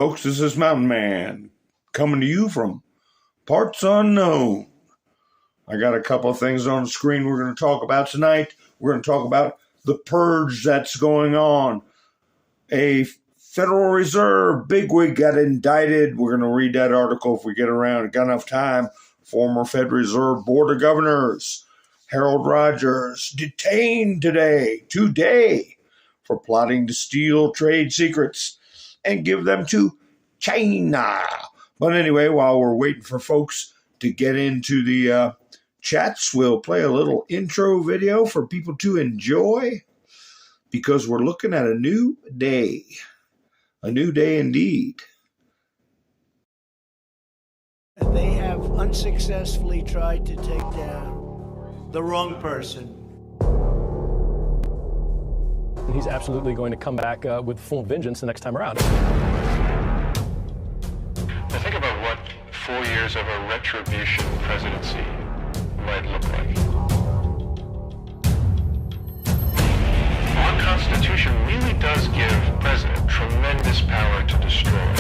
Folks, this is Mountain Man coming to you from parts unknown. I got a couple of things on the screen we're going to talk about tonight. We're going to talk about the purge that's going on. A Federal Reserve bigwig got indicted. We're going to read that article if we get around. Got enough time. Former Federal Reserve Board of Governors Harold Rogers detained today, for plotting to steal trade secrets and give them to China. But anyway, while we're waiting for folks to get into the chats, we'll play a little intro video for people to enjoy, because we're looking at a new day. A new day indeed. They have unsuccessfully tried to take down the wrong person. He's absolutely going to come back with full vengeance the next time around. Now think about what 4 years of a retribution presidency might look like. Our Constitution really does give President tremendous power to destroy.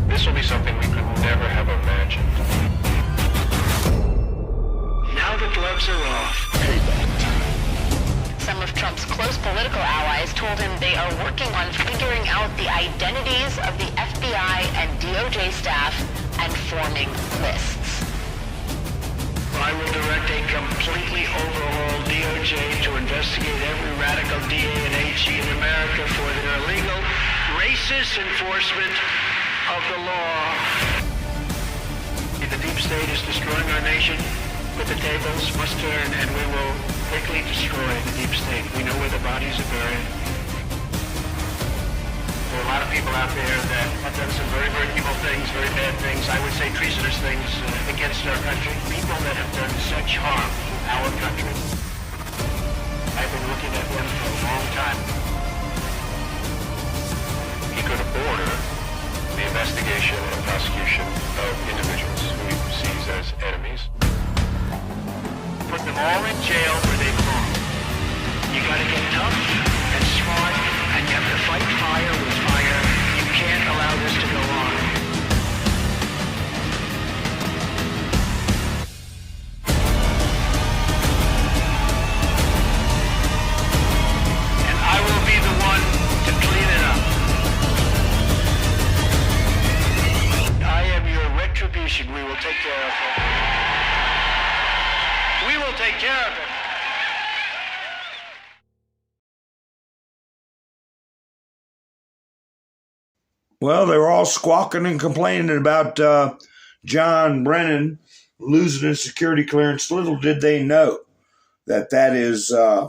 This will be something we could never have imagined. Now the gloves are off. Some of Trump's close political allies told him they are working on figuring out the identities of the FBI and DOJ staff and forming lists. I will direct a completely overhauled DOJ to investigate every radical DA and HE in America for their illegal, racist enforcement of the law. The deep state is destroying our nation, but the tables must turn, and we will quickly destroy the deep state. We know where the bodies are buried. There are a lot of people out there that have done some very, very evil things, very bad things, I would say treasonous things against our country. People that have done such harm to our country. I've been looking at them for a long time. He could order the investigation and prosecution of individuals who he perceives as enemies. Put them all in jail where they belong. You gotta get tough and smart, and you have to fight fire with fire. You can't allow this to go on. And I will be the one to clean it up. I am your retribution. We will take care of it. We will take care of it. Well, they were all squawking and complaining about John Brennan losing his security clearance. Little did they know that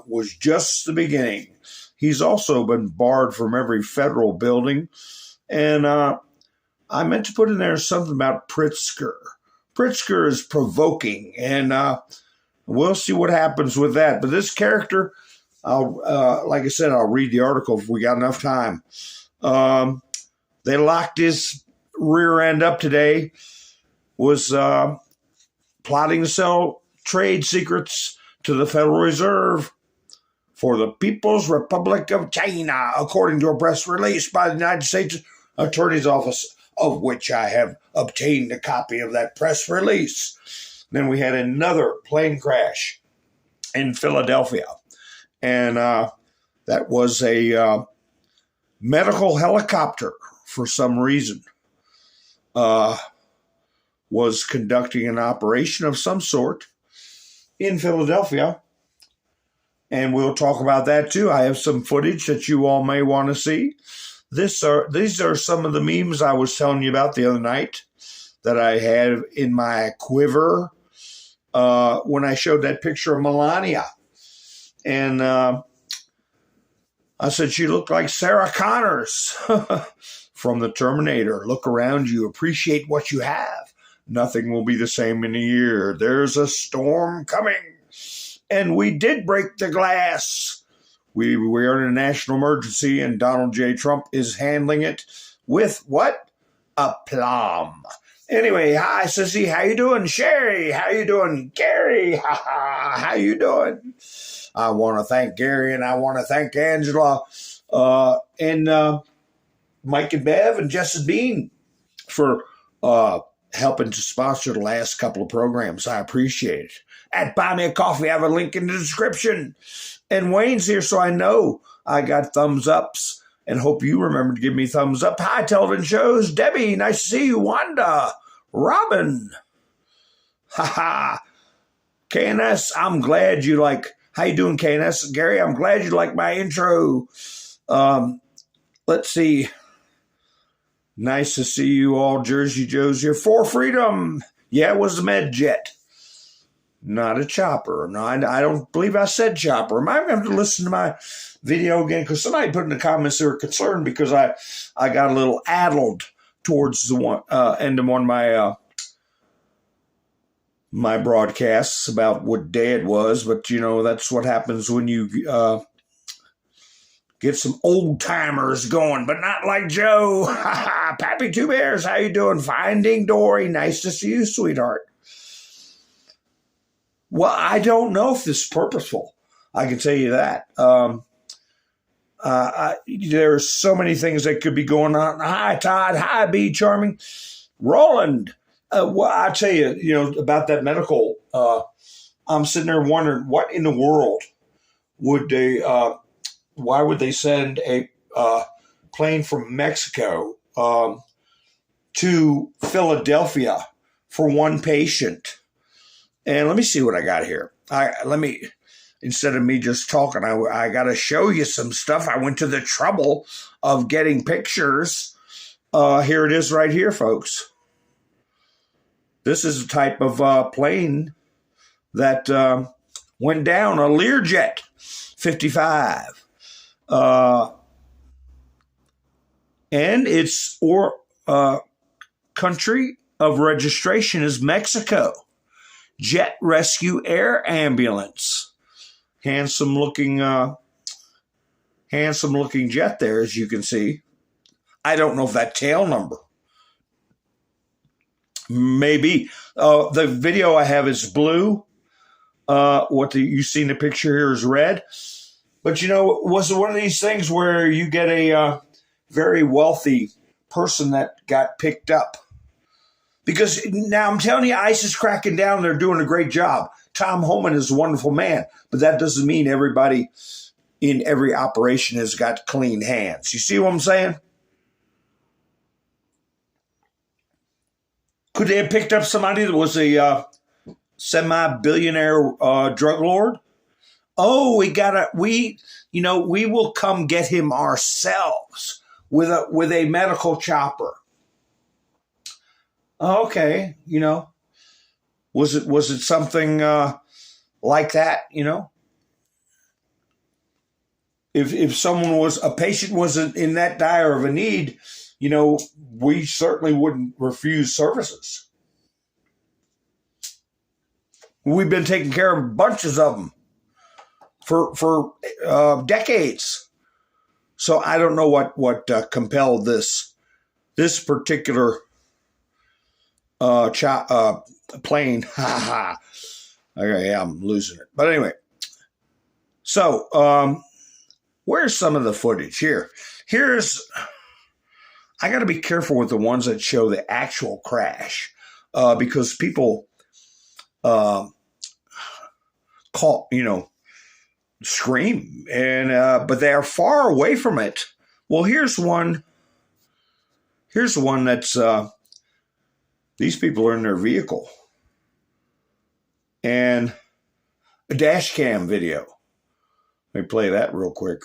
was just the beginning. He's also been barred from every federal building. And I meant to put in there something about Pritzker. Pritzker is provoking, and we'll see what happens with that. But this character, like I said, I'll read the article if we got enough time. They locked his rear end up today, was plotting to sell trade secrets to the Federal Reserve for the People's Republic of China, according to a press release by the United States Attorney's Office, of which I have obtained a copy of that press release. Then we had another plane crash in Philadelphia, and that was a medical helicopter, for some reason, was conducting an operation of some sort in Philadelphia, and we'll talk about that too. I have some footage that you all may want to see. These are some of the memes I was telling you about the other night that I had in my quiver when I showed that picture of Melania. And I said she looked like Sarah Connors from the Terminator. Look around you, appreciate what you have. Nothing will be the same in a year. There's a storm coming. And we did break the glass. We are in a national emergency, and Donald J. Trump is handling it with what? Aplomb. Anyway, hi, Sissy. How you doing? Sherry, how you doing? Gary, how you doing? I want to thank Gary, and I want to thank Angela. And Mike and Bev and Jess and Bean for helping to sponsor the last couple of programs. I appreciate it. At Buy Me a Coffee, I have a link in the description. And Wayne's here, so I know I got thumbs ups and hope you remember to give me thumbs up. Hi, television shows. Debbie, nice to see you. Wanda, Robin. Haha. KNS, I'm glad you like. How you doing, KNS? Gary, I'm glad you like my intro. Let's see. Nice to see you all. Jersey Joe's here. For Freedom. Yeah, it was the med jet. Not a chopper. No, I don't believe I said chopper. I might have to listen to my video again because somebody put in the comments they were concerned because I got a little addled towards the end of one of my my broadcasts about what day it was. But, you know, that's what happens when you get some old timers going, but not like Joe. Pappy Two Bears, how you doing? Finding Dory, nice to see you, sweetheart. Well, I don't know if this is purposeful. I can tell you that. There's so many things that could be going on. Hi, Todd. Hi, B. Charming. Roland. Well, I tell you, you know, about that medical. I'm sitting there wondering what in the world would they, why would they send a plane from Mexico to Philadelphia for one patient? And let me see what I got here. Instead of me just talking, I got to show you some stuff. I went to the trouble of getting pictures. Here it is right here, folks. This is a type of plane that went down, a Learjet 55. And its country of registration is Mexico. Jet Rescue Air Ambulance. Handsome looking jet there, as you can see. I don't know if that tail number. Maybe. The video I have is blue. You see in the picture here is red. But, you know, was it one of these things where you get a very wealthy person that got picked up? Because now I'm telling you, ICE is cracking down. They're doing a great job. Tom Homan is a wonderful man, but that doesn't mean everybody in every operation has got clean hands. You see what I'm saying? Could they have picked up somebody that was a semi-billionaire drug lord? Oh, we will come get him ourselves with a medical chopper. Okay, you know, was it something like that? You know, if a patient wasn't in that dire of a need, you know, we certainly wouldn't refuse services. We've been taking care of bunches of them for decades. So I don't know what compelled this particular plane. Okay, I'm losing it. But anyway, so where's some of the footage here? I got to be careful with the ones that show the actual crash because people scream, and but they are far away from it. Well, here's one that's these people are in their vehicle and a dash cam video. Let me play that real quick.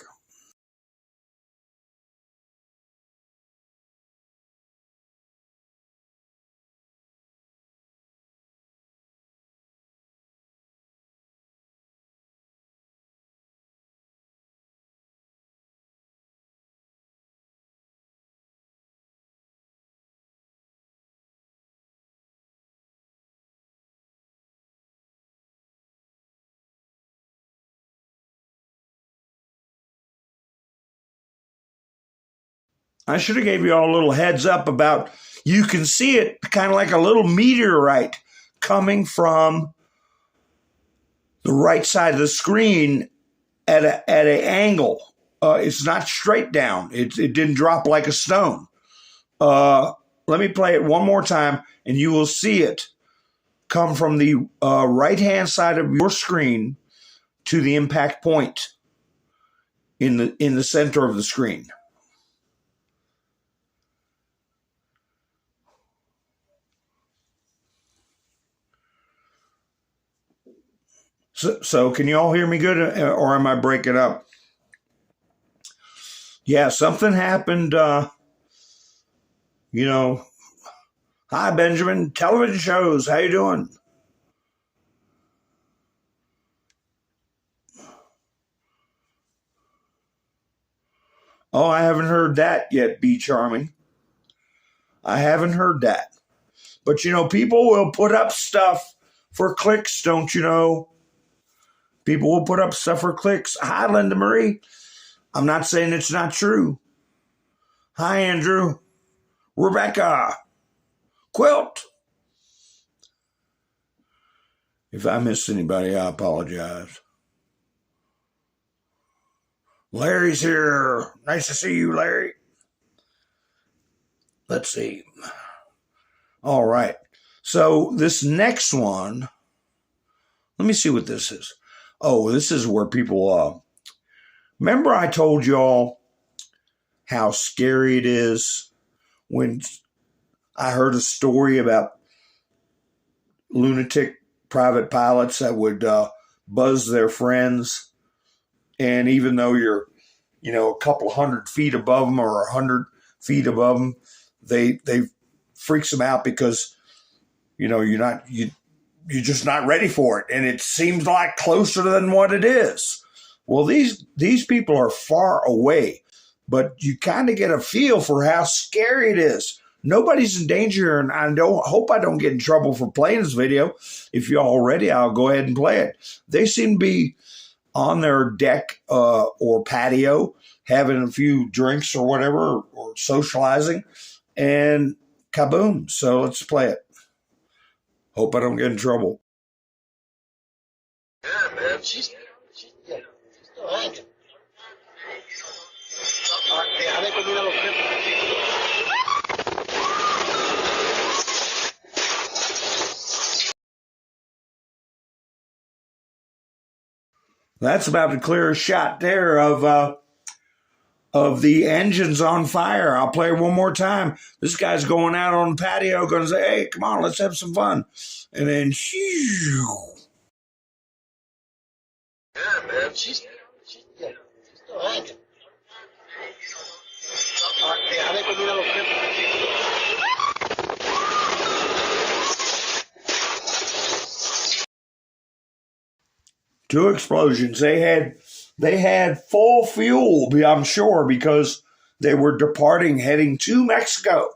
I should have gave you all a little heads up about, you can see it kind of like a little meteorite coming from the right side of the screen at an angle It's not straight down. It didn't drop like a stone. Let me play it one more time, and you will see it come from the right-hand side of your screen to the impact point in the center of the screen. So can you all hear me good, or am I breaking up? Yeah, something happened. Hi, Benjamin. Television shows. How you doing? Oh, I haven't heard that yet, Be Charming. I haven't heard that. But, people will put up stuff for clicks, don't you know? People will put up stuff for clicks. Hi, Linda Marie. I'm not saying it's not true. Hi, Andrew. Rebecca. Quilt. If I missed anybody, I apologize. Larry's here. Nice to see you, Larry. Let's see. All right. So this next one, let me see what this is. Oh, this is where people, remember I told y'all how scary it is when I heard a story about lunatic private pilots that would buzz their friends. And even though you're, a couple 100 feet above them or 100 feet above them, they freaks them out because, you're just not ready for it. And it seems like closer than what it is. Well, these people are far away, but you kind of get a feel for how scary it is. Nobody's in danger, and I hope I don't get in trouble for playing this video. If you're all ready, I'll go ahead and play it. They seem to be on their deck or patio, having a few drinks or whatever, or socializing, and kaboom. So let's play it. Hope I don't get in trouble. Yeah, man, she's still hanging. That's about to clear a shot there of the engines on fire. I'll play it one more time. This guy's going out on the patio, going to say, "Hey, come on, let's have some fun." And then, shoo. Yeah, man, she's still hanging. Two explosions. They had full fuel, I'm sure, because they were departing, heading to Mexico.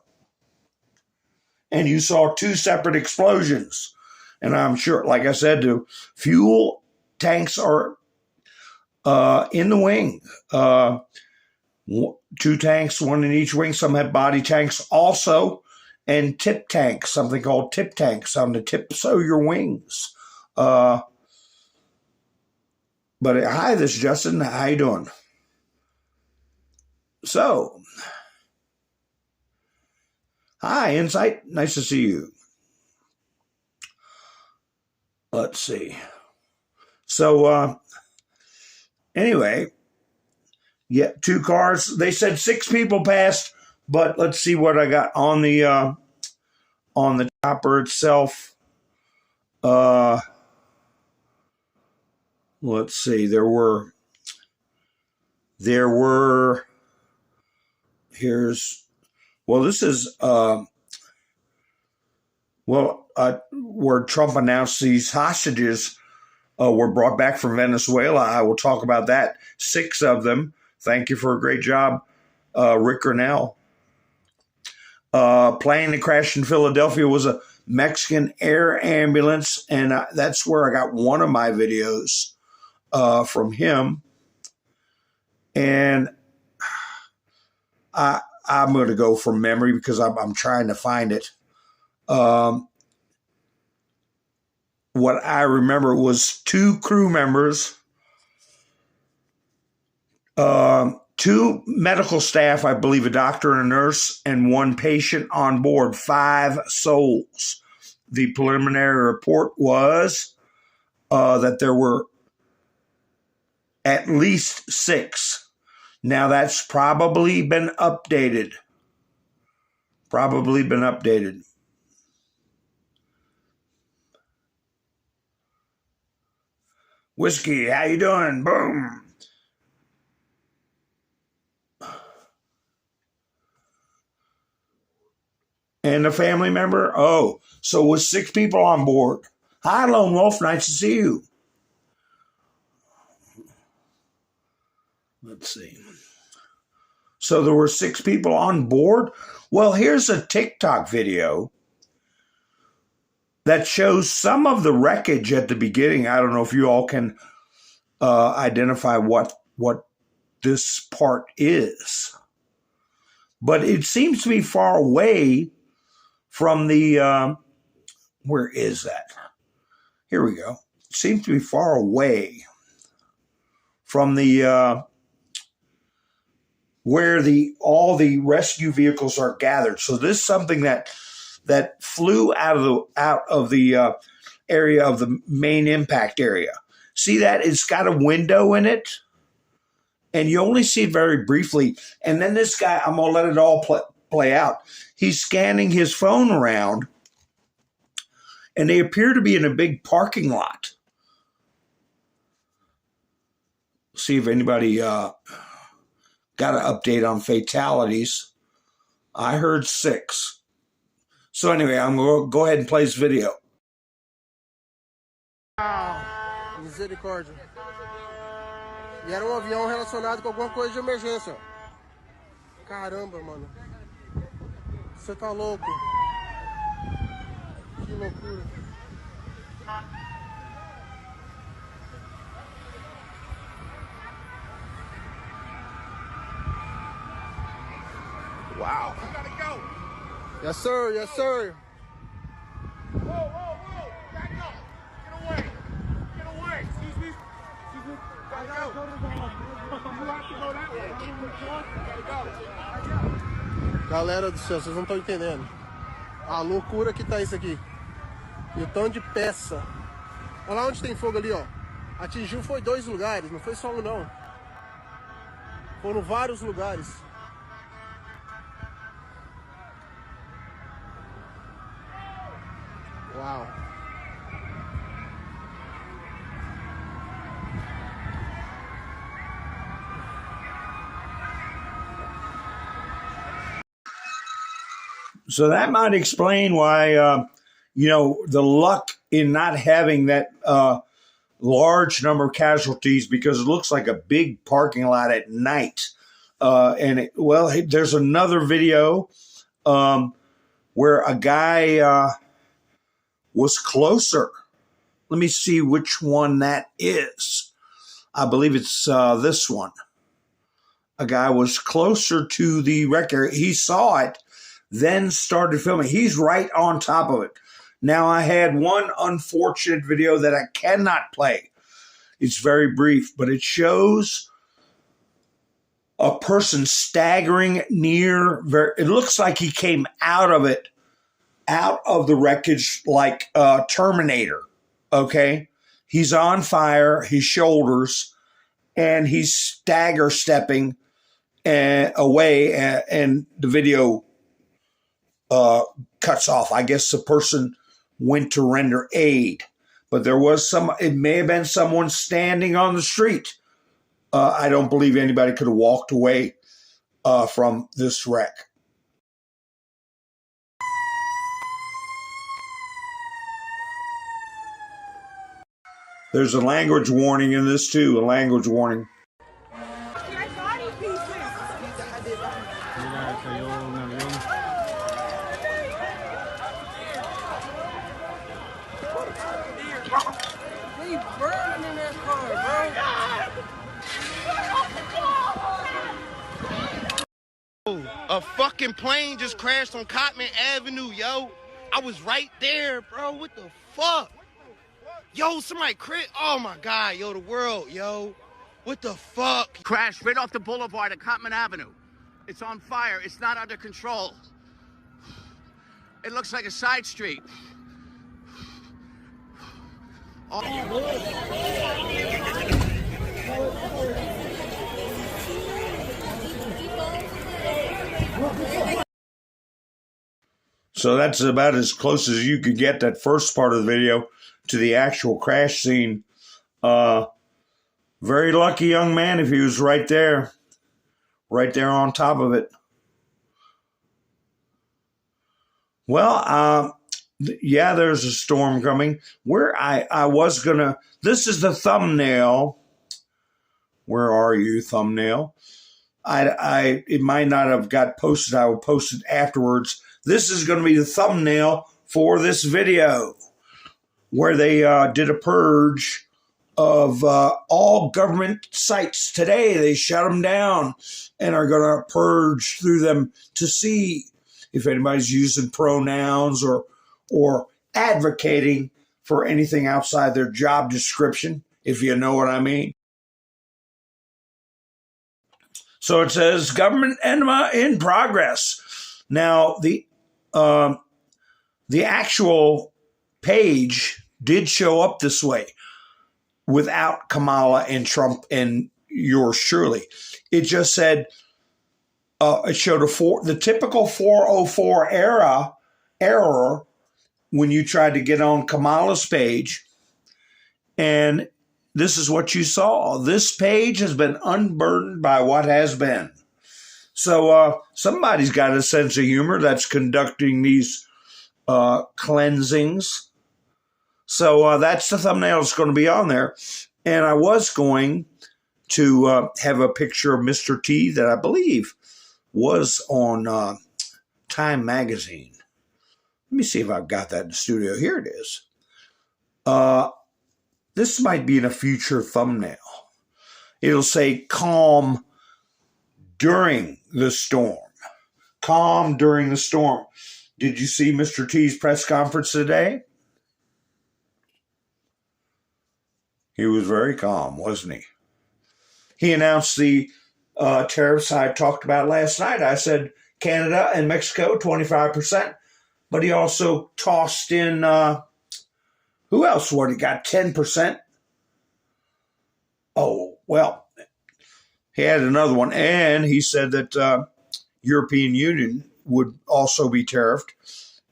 And you saw two separate explosions. And I'm sure, like I said, the fuel tanks are in the wing. Two tanks, one in each wing. Some have body tanks also. And tip tanks, something called tip tanks on the tips of your wings. But hi, this is Justin. How you doing? So, hi, Insight. Nice to see you. Let's see. So, anyway, yeah, two cars. They said 6 people passed, but let's see what I got on the chopper itself. Let's see. There were. This is where Trump announced these hostages were brought back from Venezuela. I will talk about that. 6 of them. Thank you for a great job, Rick Grinnell. Plane that crashed in Philadelphia was a Mexican air ambulance, and that's where I got one of my videos from him. And I'm going to go from memory because I'm trying to find it. What I remember was 2 crew members 2 medical staff, I believe a doctor and a nurse, and 1 patient on board, 5 souls. The preliminary report was that there were at least 6. Now that's probably been updated. Whiskey, how you doing? Boom. And a family member? Oh, so with 6 people on board. Hi, Lone Wolf. Nice to see you. Let's see. So there were 6 people on board? Well, here's a TikTok video that shows some of the wreckage at the beginning. I don't know if you all can identify what this part is. But it seems to be far away from the, where is that? Here we go. It seems to be far away from the, where all the rescue vehicles are gathered. So this is something that flew out of the area of the main impact area. See that? It's got a window in it, and you only see it very briefly. And then this guy, I'm going to let it all play out. He's scanning his phone around, and they appear to be in a big parking lot. See if anybody got an update on fatalities. I heard 6. So anyway, I'm going to go ahead and play this video. Misericórdia. E era avião relacionado com alguma coisa de emergência. Caramba, mano. Você tá louco. Que loucura. Wow. I gotta go. Yes, sir. Yes, sir. Whoa, whoa, whoa. Back up. Get away. Get away. Excuse me. Excuse me. Gotta go. You have to go that way. Gotta go. Galera do céu, vocês não estão entendendo. A loucura que tá isso aqui. E o tanto de peça. Olha lá onde tem fogo ali, ó. Atingiu foi 2 lugares, não foi só um não. Foram vários lugares. Wow. So that might explain why, the luck in not having that large number of casualties, because it looks like a big parking lot at night. There's another video where a guy was closer. Let me see which one that is. I believe it's this one. A guy was closer to the wreck area. He saw it, then started filming. He's right on top of it. Now, I had one unfortunate video that I cannot play. It's very brief, but it shows a person staggering near. It looks like he came out of the wreckage like Terminator, okay? He's on fire, his shoulders, and he's stagger stepping away, and the video cuts off. I guess the person went to render aid, but it may have been someone standing on the street. I don't believe anybody could have walked away from this wreck. There's a language warning in this too, a language warning. They burning in that car, bro. A fucking plane just crashed on Cotman Avenue, yo. I was right there, bro. What the fuck? Yo, somebody oh my God, yo, the world, yo. What the fuck? Crashed right off the boulevard at Cotman Avenue. It's on fire. It's not under control. It looks like a side street. So that's about as close as you could get, that first part of the video, to the actual crash scene. Very lucky young man if he was right there on top of it. Well, yeah, there's a storm coming. Where I was gonna, this is the thumbnail. Where are you, thumbnail? It might not have got posted. I will post it afterwards. This is going to be the thumbnail for this video, where they did a purge of all government sites today. They shut them down and are going to purge through them to see if anybody's using pronouns or advocating for anything outside their job description, if you know what I mean. So it says government enema in progress. Now, the actual page did show up this way without Kamala and Trump and yours surely. It just said, it showed the typical 404 error when you tried to get on Kamala's page. And this is what you saw. This page has been unburdened by what has been. So somebody's got a sense of humor that's conducting these cleansings. So that's the thumbnail that's going to be on there. And I was going to have a picture of Mr. T that I believe was on Time Magazine. Let me see if I've got that in the studio. Here it is. This might be in a future thumbnail. It'll say calm during the storm. Calm during the storm. Did you see Mr. T's press conference today? He was very calm, wasn't he? He announced the tariffs I talked about last night. I said Canada and Mexico, 25%. But he also tossed in, who else? What, he got 10%? Oh, well, he had another one. And he said that European Union would also be tariffed.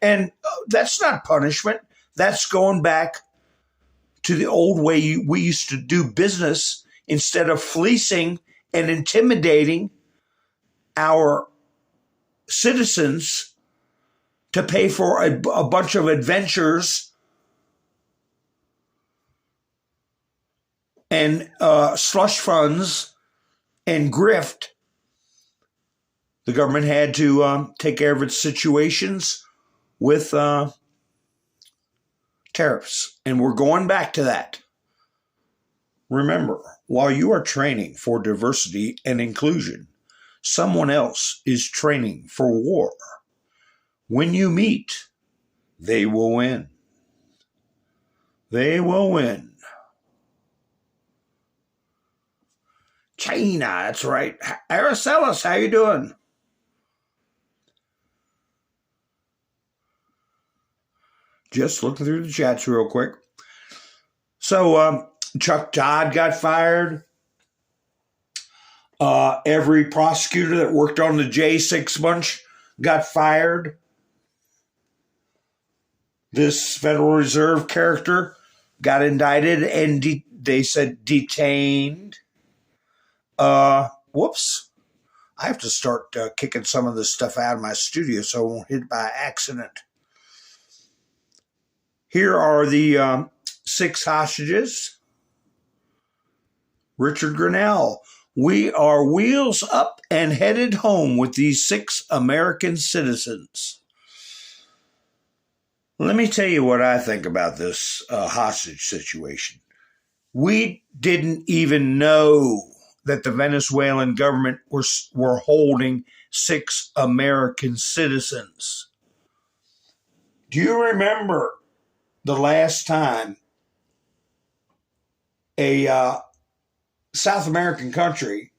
And that's not punishment. That's going back to the old way we used to do business, instead of fleecing and intimidating our citizens to pay for a bunch of adventures and slush funds and grift. The government had to take care of its situations with tariffs. And we're going back to that. Remember, while you are training for diversity and inclusion, someone else is training for war. When you meet, they will win. They will win. China, that's right. Araceli, how you doing? Just looking through the chats real quick. So Chuck Todd got fired. Every prosecutor that worked on the J6 bunch got fired. This Federal Reserve character got indicted and they said detained. Whoops. I have to start kicking some of this stuff out of my studio so I won't hit it by accident. Here are the 6 hostages. Richard Grinnell. We are wheels up and headed home with these 6 American citizens. Let me tell you what I think about this hostage situation. We didn't even know that the Venezuelan government were holding 6 American citizens. Do you remember the last time a South American country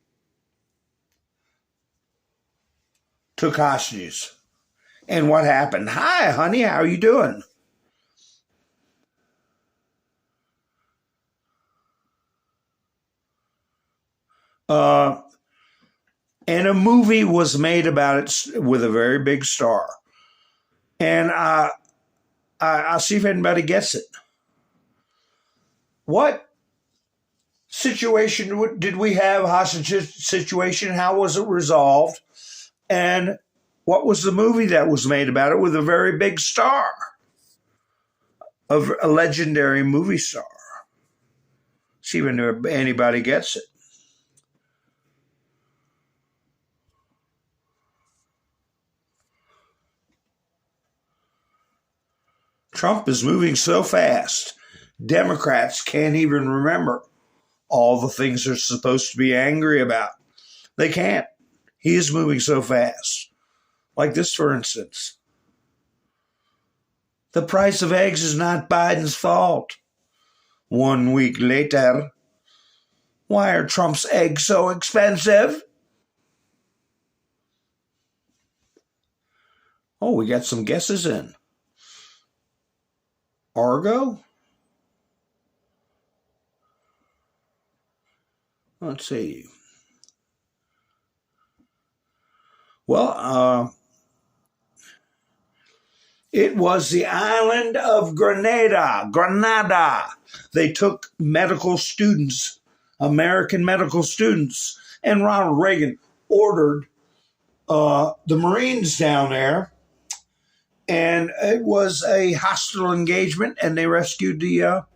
took hostages. And what happened? Hi, honey, how are you doing? And a movie was made about it with a very big star. And I'll see if anybody gets it. What situation did we have? Hostage situation? How was it resolved? And what was the movie that was made about it with a very big star? Of a legendary movie star. See if anybody gets it. Trump is moving so fast, Democrats can't even remember all the things they're supposed to be angry about. They can't. He is moving so fast. Like this, for instance. The price of eggs is not Biden's fault. 1 week later, why are Trump's eggs so expensive? Oh, we got some guesses in. Argo? Let's see. Well, it was the island of Grenada. They took medical students, American medical students, and Ronald Reagan ordered the Marines down there. And it was a hostile engagement, and they rescued the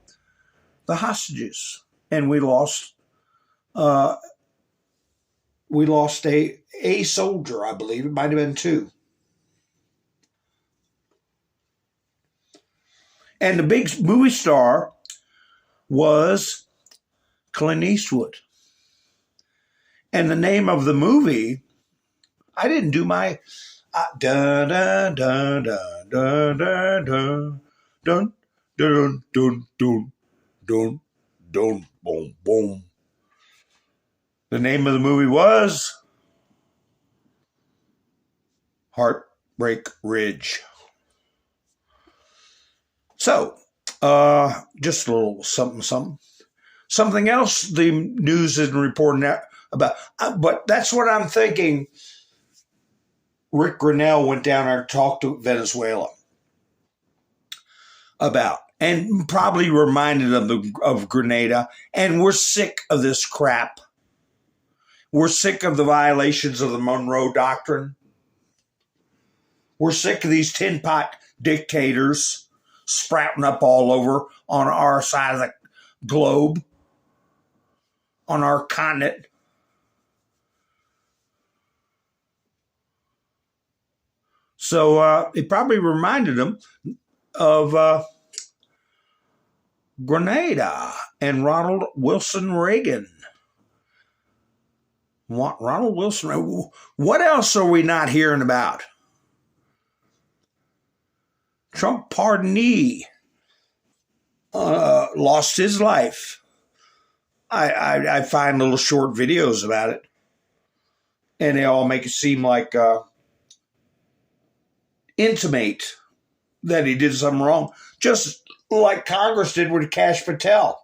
hostages. And we lost a soldier, I believe. It might have been two. And the big movie star was Clint Eastwood. And the name of the movie, I didn't do my dun dun dun dun dun dun dun dun dun dun dun dun dun boom boom. The name of the movie was Heartbreak Ridge. So, just a little something. Something else the news isn't reporting about, but that's what I'm thinking. Rick Grinnell went down there and talked to Venezuela about, and probably reminded them of Grenada. And we're sick of this crap. We're sick of the violations of the Monroe Doctrine. We're sick of these tin pot dictators sprouting up all over on our side of the globe, on our continent. So it probably reminded them of Grenada and Ronald Wilson Reagan. Ronald Wilson. What else are we not hearing about? Trump pardonee lost his life. I find little short videos about it, and they all make it seem like intimate that he did something wrong, just like Congress did with Kash Patel.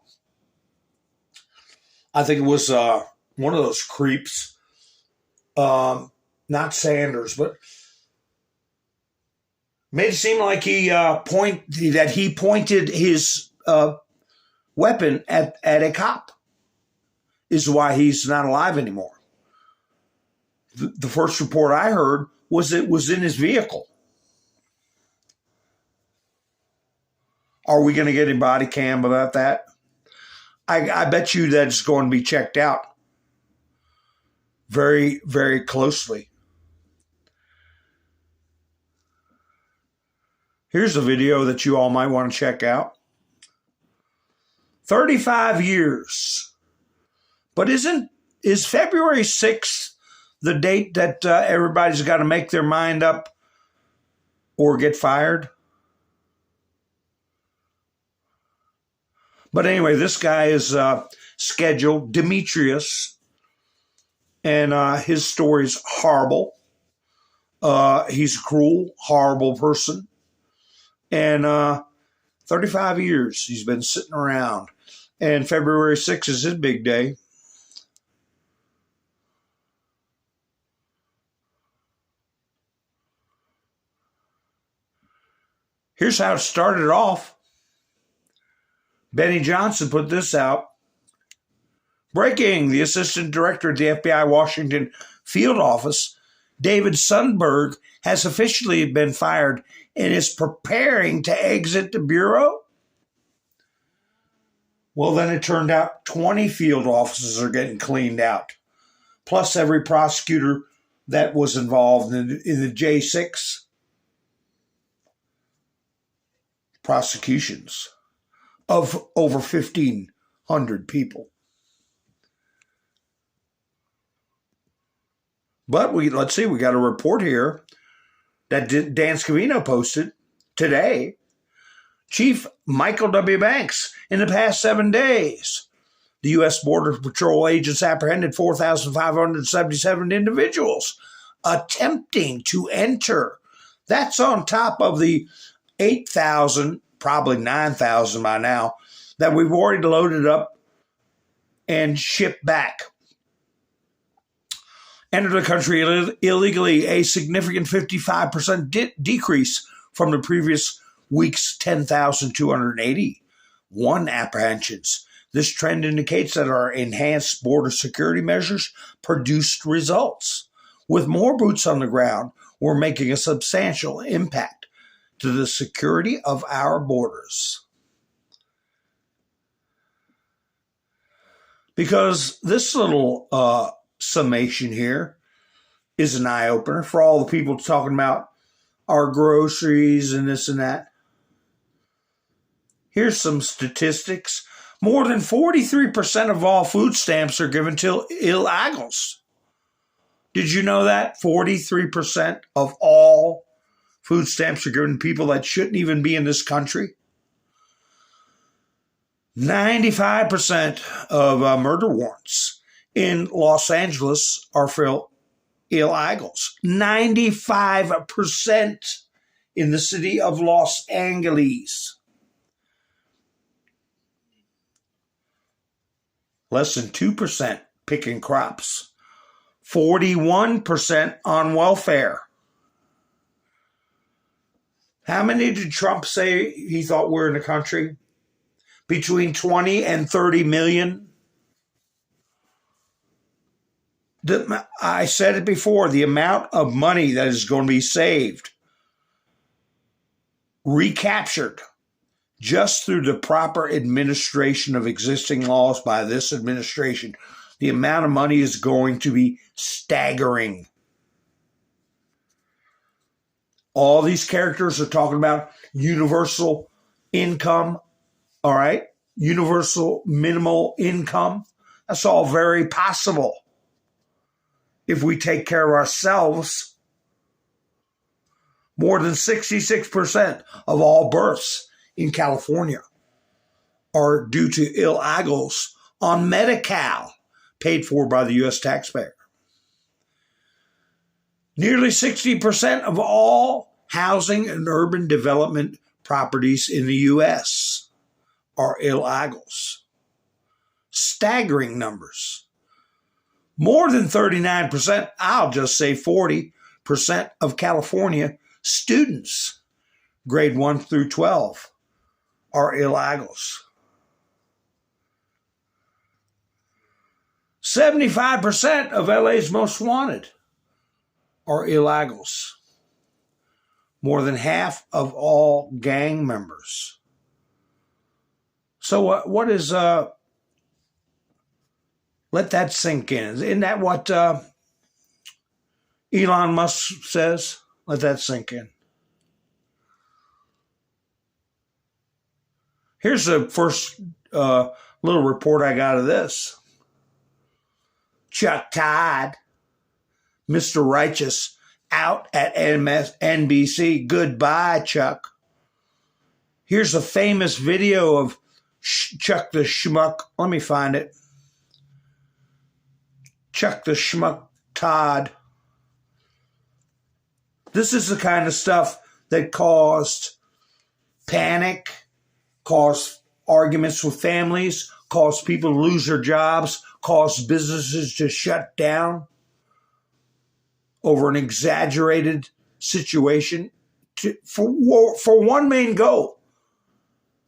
I think it was one of those creeps, not Sanders, but made it seem like he pointed his weapon at a cop. Is why he's not alive anymore. The first report I heard was it was in his vehicle. Are we going to get a body cam about that? I bet you that's going to be checked out very, very closely. Here's a video that you all might want to check out. 35 years. But is February 6th the date that everybody's got to make their mind up or get fired? But anyway, this guy is scheduled, Demetrius, and his story's horrible. He's a cruel, horrible person. And 35 years he's been sitting around. And February 6th is his big day. Here's how it started off. Benny Johnson put this out. Breaking: the assistant director at the FBI Washington field office, David Sundberg, has officially been fired and is preparing to exit the bureau. Well, then it turned out 20 field offices are getting cleaned out, plus every prosecutor that was involved in the J6 prosecutions of over 1,500 people. But let's see, we got a report here that Dan Scavino posted today. Chief Michael W. Banks, in the past 7 days, the U.S. Border Patrol agents apprehended 4,577 individuals attempting to enter. That's on top of the 8,000, probably 9,000 by now, that we've already loaded up and shipped back. Entered the country illegally, a significant 55% decrease from the previous week's 10,281 apprehensions. This trend indicates that our enhanced border security measures produced results. With more boots on the ground, we're making a substantial impact to the security of our borders. Because this little summation here is an eye-opener for all the people talking about our groceries and this and that. Here's some statistics. More than 43% of all food stamps are given to illegals. Did you know that? 43% of all food stamps are given to people that shouldn't even be in this country. 95% of murder warrants in Los Angeles are for illegals. 95% in the city of Los Angeles. Less than 2% picking crops. 41% on welfare. How many did Trump say he thought were in the country? Between 20 and 30 million. I said it before, the amount of money that is going to be saved, recaptured, just through the proper administration of existing laws by this administration, the amount of money is going to be staggering. All these characters are talking about universal income, all right? Universal minimal income. That's all very possible if we take care of ourselves. More than 66% of all births in California are due to illegals on Medi-Cal, paid for by the U.S. taxpayer. Nearly 60% of all housing and urban development properties in the U.S. are illegals. Staggering numbers. More than 39%, I'll just say 40% of California students, grade 1 through 12, are illegals. 75% of LA's most wanted are illegals. More than half of all gang members. So what is, let that sink in. Isn't that what Elon Musk says? Let that sink in. Here's the first little report I got of this. Chuck Todd, Mr. Righteous, out at NBC. Goodbye, Chuck. Here's a famous video of Chuck the Schmuck. Let me find it. Chuck the Schmuck Todd. This is the kind of stuff that caused panic, caused arguments with families, caused people to lose their jobs, caused businesses to shut down over an exaggerated situation for one main goal,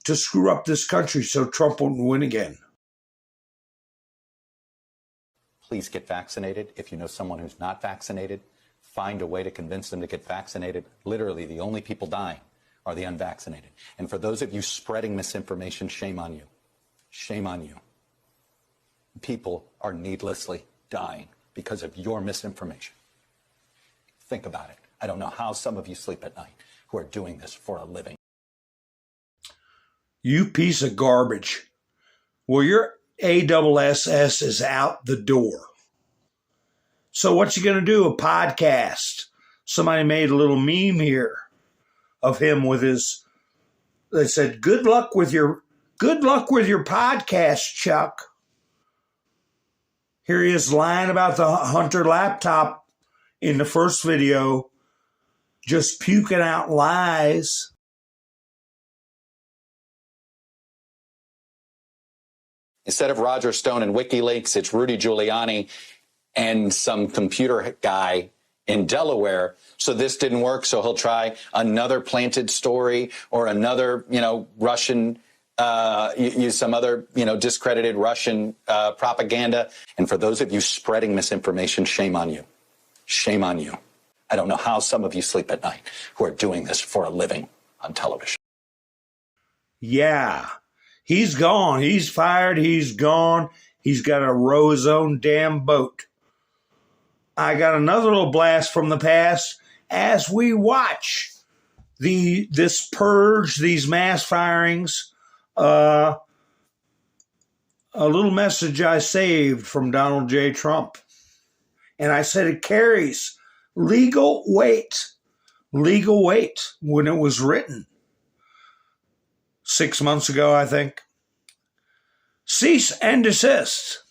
to screw up this country so Trump won't win again. Please get vaccinated. If you know someone who's not vaccinated, find a way to convince them to get vaccinated. Literally, the only people dying are the unvaccinated. And for those of you spreading misinformation, shame on you. Shame on you. People are needlessly dying because of your misinformation. Think about it. I don't know how some of you sleep at night who are doing this for a living. You piece of garbage. Well, your ASSS is out the door. So what you going to do? A podcast. Somebody made a little meme here of him with his, they said, good luck with your podcast, Chuck. Here he is lying about the Hunter laptop in the first video, just puking out lies. Instead of Roger Stone and WikiLeaks, it's Rudy Giuliani and some computer guy in Delaware. So this didn't work, so he'll try another planted story or another, Russian, use some other, discredited Russian propaganda. And for those of you spreading misinformation, shame on you. Shame on you. I don't know how some of you sleep at night who are doing this for a living on television. Yeah, he's gone. He's fired. He's gone. He's got to row his own damn boat. I got another little blast from the past as we watch this purge, these mass firings. A little message I saved from Donald J. Trump. And I said it carries legal weight when it was written 6 months ago, I think. Cease and desist.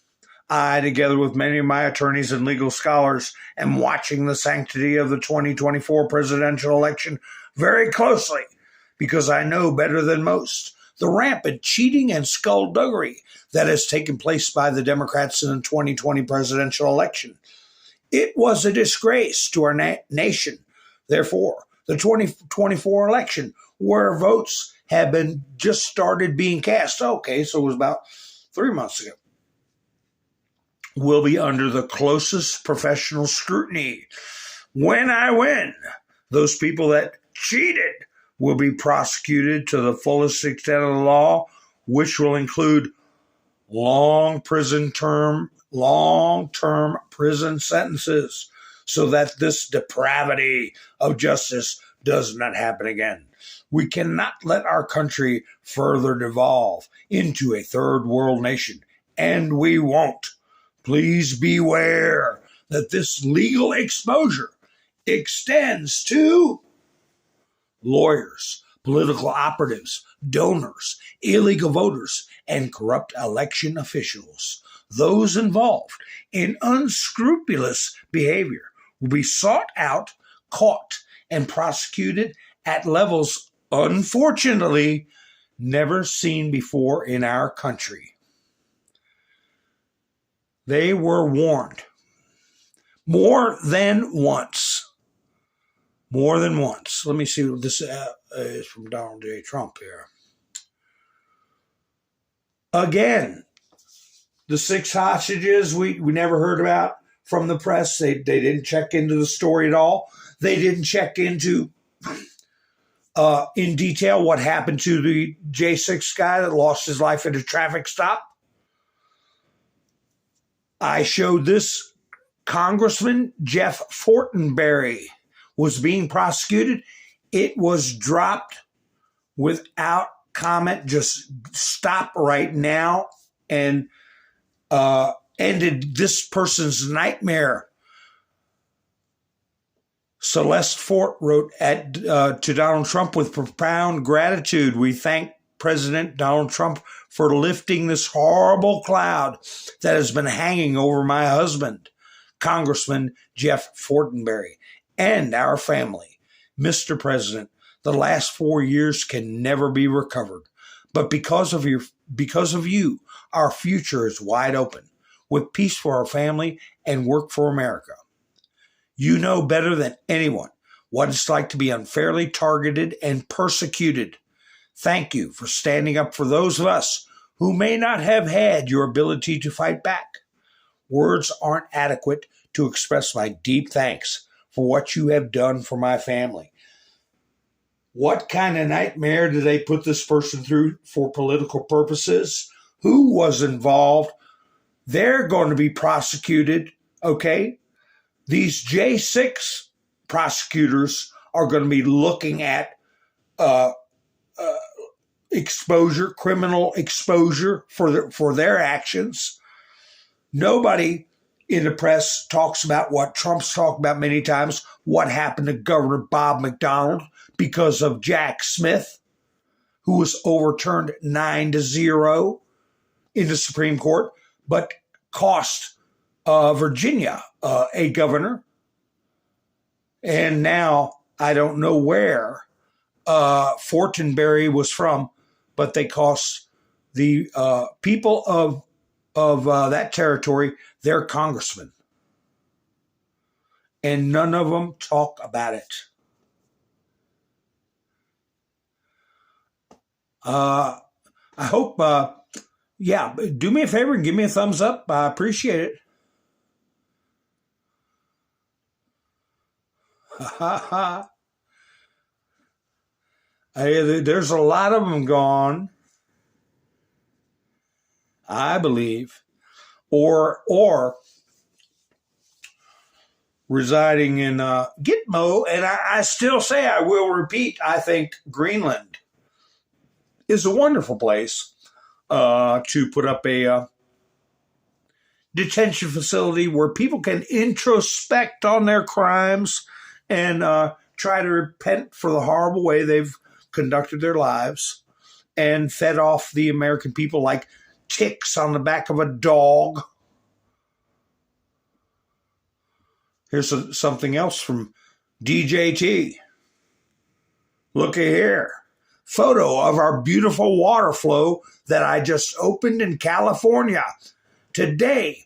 I, together with many of my attorneys and legal scholars, am watching the sanctity of the 2024 presidential election very closely because I know better than most the rampant cheating and skullduggery that has taken place by the Democrats in the 2020 presidential election. It was a disgrace to our nation. Therefore, the 2024 election, where votes have been just started being cast, okay, so it was about 3 months ago, will be under the closest professional scrutiny. When I win, those people that cheated will be prosecuted to the fullest extent of the law, which will include long-term prison sentences, so that this depravity of justice does not happen again. We cannot let our country further devolve into a third world nation, and we won't. Please beware that this legal exposure extends to lawyers, political operatives, donors, illegal voters, and corrupt election officials. Those involved in unscrupulous behavior will be sought out, caught, and prosecuted at levels, unfortunately, never seen before in our country. They were warned more than once. More than once. Let me see what this is from Donald J. Trump here. Again, the 6 hostages we never heard about from the press. They didn't check into the story at all. They didn't check into in detail what happened to the J6 guy that lost his life at a traffic stop. I showed this Congressman Jeff Fortenberry was being prosecuted. It was dropped without comment. Just stop right now and ended this person's nightmare. Celeste Fort wrote to Donald Trump, with profound gratitude, we thank President Donald Trump for lifting this horrible cloud that has been hanging over my husband, Congressman Jeff Fortenberry, and our family. Mr. President, the last 4 years can never be recovered. But because of you, our future is wide open, with peace for our family and work for America. You know better than anyone what it's like to be unfairly targeted and persecuted. Thank you for standing up for those of us who may not have had your ability to fight back. Words aren't adequate to express my deep thanks for what you have done for my family. What kind of nightmare did they put this person through for political purposes? Who was involved? They're going to be prosecuted, okay? These J6 prosecutors are going to be looking at exposure, criminal exposure for their actions. Nobody in the press talks about what Trump's talked about many times, what happened to Governor Bob McDonnell because of Jack Smith, who was overturned 9-0 in the Supreme Court, but cost Virginia a governor. And now I don't know where Fortenberry was from, but they cost the people of that territory their congressman. And none of them talk about it. I hope, do me a favor and give me a thumbs up. I appreciate it. There's a lot of them gone, I believe, or residing in Gitmo. And I still say, I will repeat, I think Greenland is a wonderful place to put up a detention facility where people can introspect on their crimes and try to repent for the horrible way they've conducted their lives and fed off the American people like ticks on the back of a dog. Here's something else from DJT. Looky here. Photo of our beautiful water flow that I just opened in California. Today,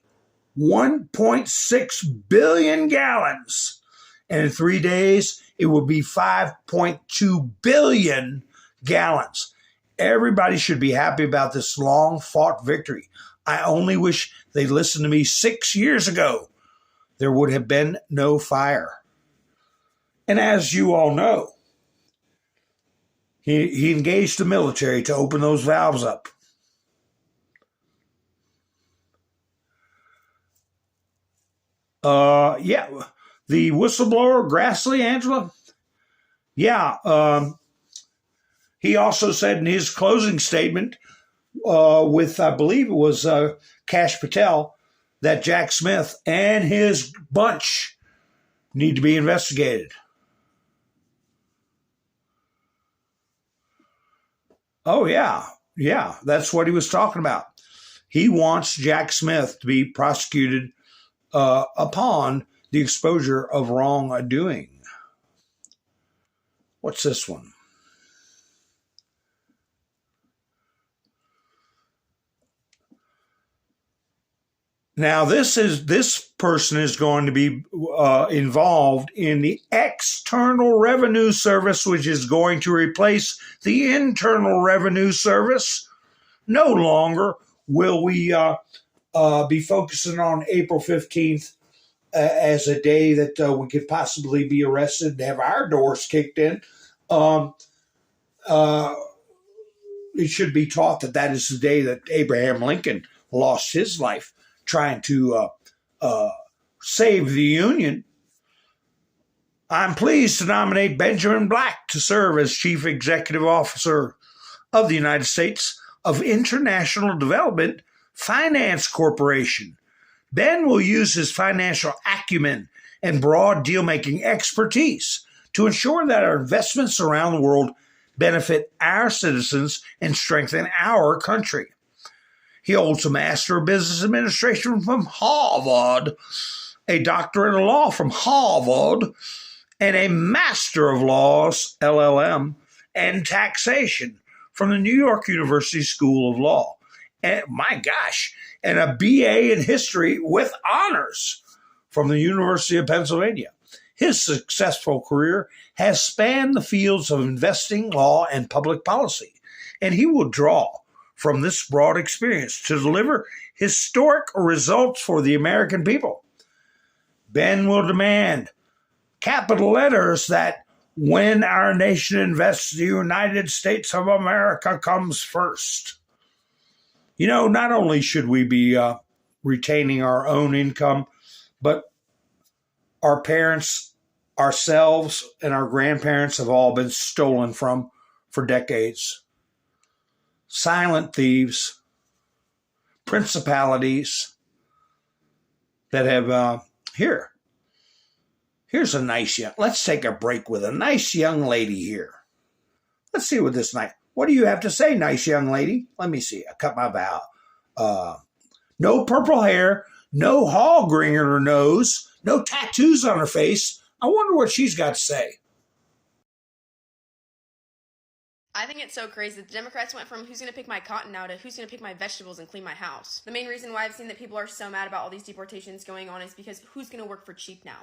1.6 billion gallons. And in 3 days, it will be 5.2 billion gallons. Everybody should be happy about this long-fought victory. I only wish they'd listened to me 6 years ago. There would have been no fire. And as you all know, he engaged the military to open those valves up. The whistleblower, Grassley, Angela. He also said in his closing statement with, I believe it was Kash Patel, that Jack Smith and his bunch need to be investigated. Oh, yeah, that's what he was talking about. He wants Jack Smith to be prosecuted upon the exposure of wrongdoing. What's this one? Now, this person is going to be involved in the External Revenue Service, which is going to replace the Internal Revenue Service. No longer will we be focusing on April 15th as a day that we could possibly be arrested and have our doors kicked in. It should be taught that that is the day that Abraham Lincoln lost his life trying to save the Union. I'm pleased to nominate Benjamin Black to serve as Chief Executive Officer of the United States of International Development Finance Corporation. Ben will use his financial acumen and broad deal-making expertise to ensure that our investments around the world benefit our citizens and strengthen our country. He holds a Master of Business Administration from Harvard, a Doctorate of Law from Harvard, and a Master of Laws, LLM, and Taxation from the New York University School of Law. And my gosh, and a BA in History with honors from the University of Pennsylvania. His successful career has spanned the fields of investing, law, and public policy, and he will draw from this broad experience to deliver historic results for the American people. Ben will demand capital letters that when our nation invests, the United States of America comes first. You know, not only should we be retaining our own income, but our parents, ourselves, and our grandparents have all been stolen from for decades. Silent thieves, principalities that have, here's a nice young, let's take a break with a nice young lady here. Let's see what this night, what do you have to say, nice young lady? Let me see, I cut my bow. No purple hair, no hog ring in her nose, no tattoos on her face. I wonder what she's got to say. I think it's so crazy that the Democrats went from who's going to pick my cotton now to who's going to pick my vegetables and clean my house. The main reason why I've seen that people are so mad about all these deportations going on is because who's going to work for cheap now?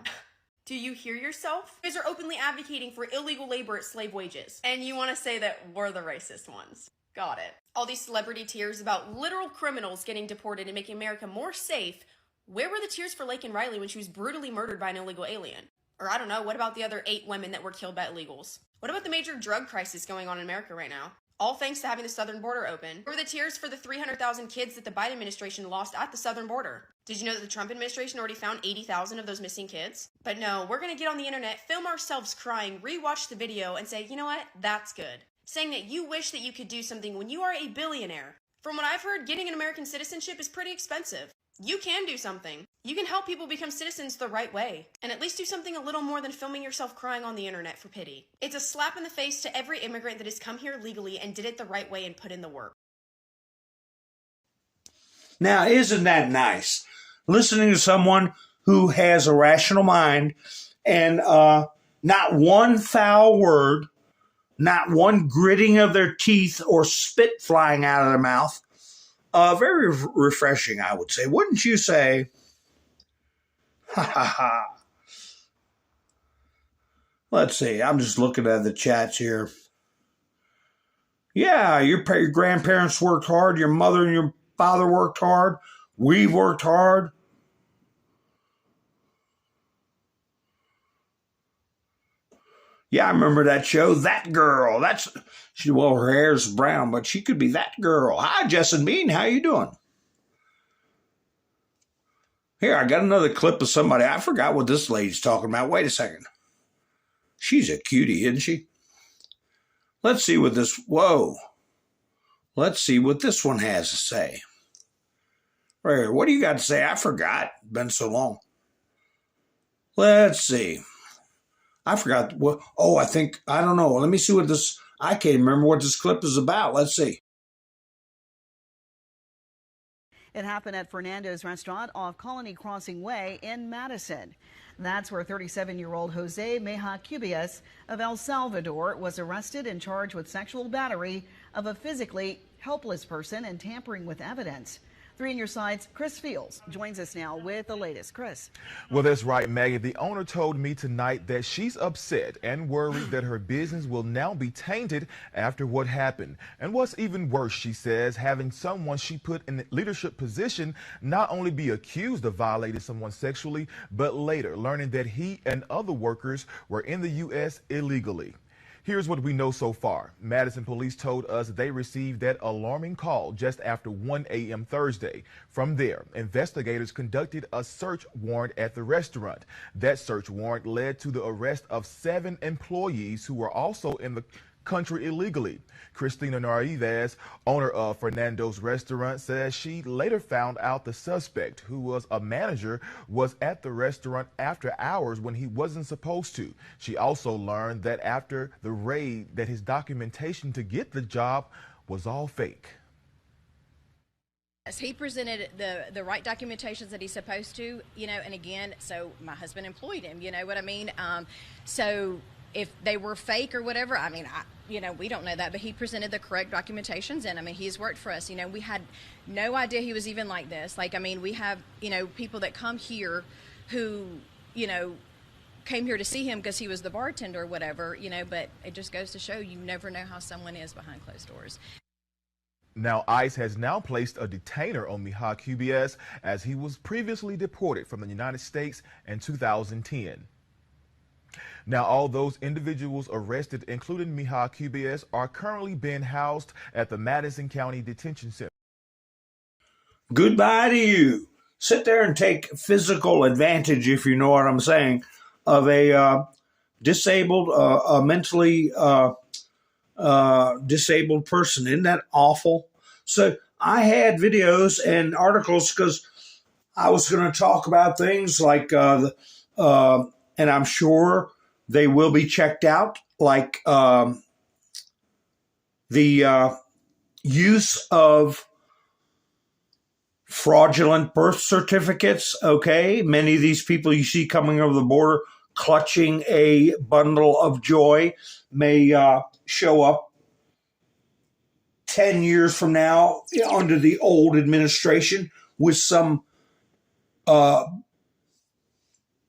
Do you hear yourself? You guys are openly advocating for illegal labor at slave wages. And you want to say that we're the racist ones. Got it. All these celebrity tears about literal criminals getting deported and making America more safe. Where were the tears for Laken Riley when she was brutally murdered by an illegal alien? Or I don't know, what about the other 8 women that were killed by illegals? What about the major drug crisis going on in America right now? All thanks to having the southern border open. Where were the tears for the 300,000 kids that the Biden administration lost at the southern border? Did you know that the Trump administration already found 80,000 of those missing kids? But no, we're gonna get on the internet, film ourselves crying, rewatch the video, and say, you know what, that's good. Saying that you wish that you could do something when you are a billionaire. From what I've heard, getting an American citizenship is pretty expensive. You can do something. You can help people become citizens the right way. And at least do something a little more than filming yourself crying on the internet for pity. It's a slap in the face to every immigrant that has come here legally and did it the right way and put in the work. Now, isn't that nice? Listening to someone who has a rational mind and not one foul word, not one gritting of their teeth or spit flying out of their mouth. Very refreshing, I would say. Wouldn't you say? Ha ha ha. Let's see. I'm just looking at the chats here. Yeah, your grandparents worked hard. Your mother and your father worked hard. We've worked hard. Yeah, I remember that show, That Girl. Well, her hair's brown, but she could be that girl. Hi, Jess and Bean. How you doing? Here, I got another clip of somebody. I forgot what this lady's talking about. Wait a second. She's a cutie, isn't she? Let's see what this, whoa. Let's see what this one has to say. Right here. What do you got to say? I forgot. It's been so long. Let's see. I forgot. What? Oh, I don't know. Let me see what this, I can't remember what this clip is about. Let's see. It happened at Fernando's restaurant off Colony Crossing Way in Madison. That's where 37-year-old Jose Meja Cubias of El Salvador was arrested and charged with sexual battery of a physically helpless person and tampering with evidence. 3 on your side's Chris Fields joins us now with the latest. Chris. Well, that's right, Maggie. The owner told me tonight that she's upset and worried that her business will now be tainted after what happened. And what's even worse, she says, having someone she put in a leadership position not only be accused of violating someone sexually, but later learning that he and other workers were in the U.S. illegally. Here's what we know so far. Madison police told us they received that alarming call just after 1 a.m. Thursday. From there, investigators conducted a search warrant at the restaurant. That search warrant led to the arrest of 7 employees who were also in the country illegally. Christina Narvaez, owner of Fernando's restaurant, says she later found out the suspect, who was a manager, was at the restaurant after hours when he wasn't supposed to. She also learned that after the raid that his documentation to get the job was all fake. He presented the right documentations that he's supposed to, and again, so my husband employed him, you know what I mean? So if they were fake or whatever, we don't know that, but he presented the correct documentations, and he's worked for us. We had no idea he was even like this. We have, people that come here who, came here to see him because he was the bartender or whatever, but it just goes to show you never know how someone is behind closed doors. Now, ICE has now placed a detainer on Mihai QBS as he was previously deported from the United States in 2010. Now, all those individuals arrested, including Mihai QBS, are currently being housed at the Madison County Detention Center. Goodbye to you. Sit there and take physical advantage, if you know what I'm saying, of a disabled, a mentally disabled person. Isn't that awful? So I had videos and articles because I was going to talk about things like, and I'm sure they will be checked out, like the use of fraudulent birth certificates. Okay, many of these people you see coming over the border clutching a bundle of joy may show up 10 years from now under the old administration with some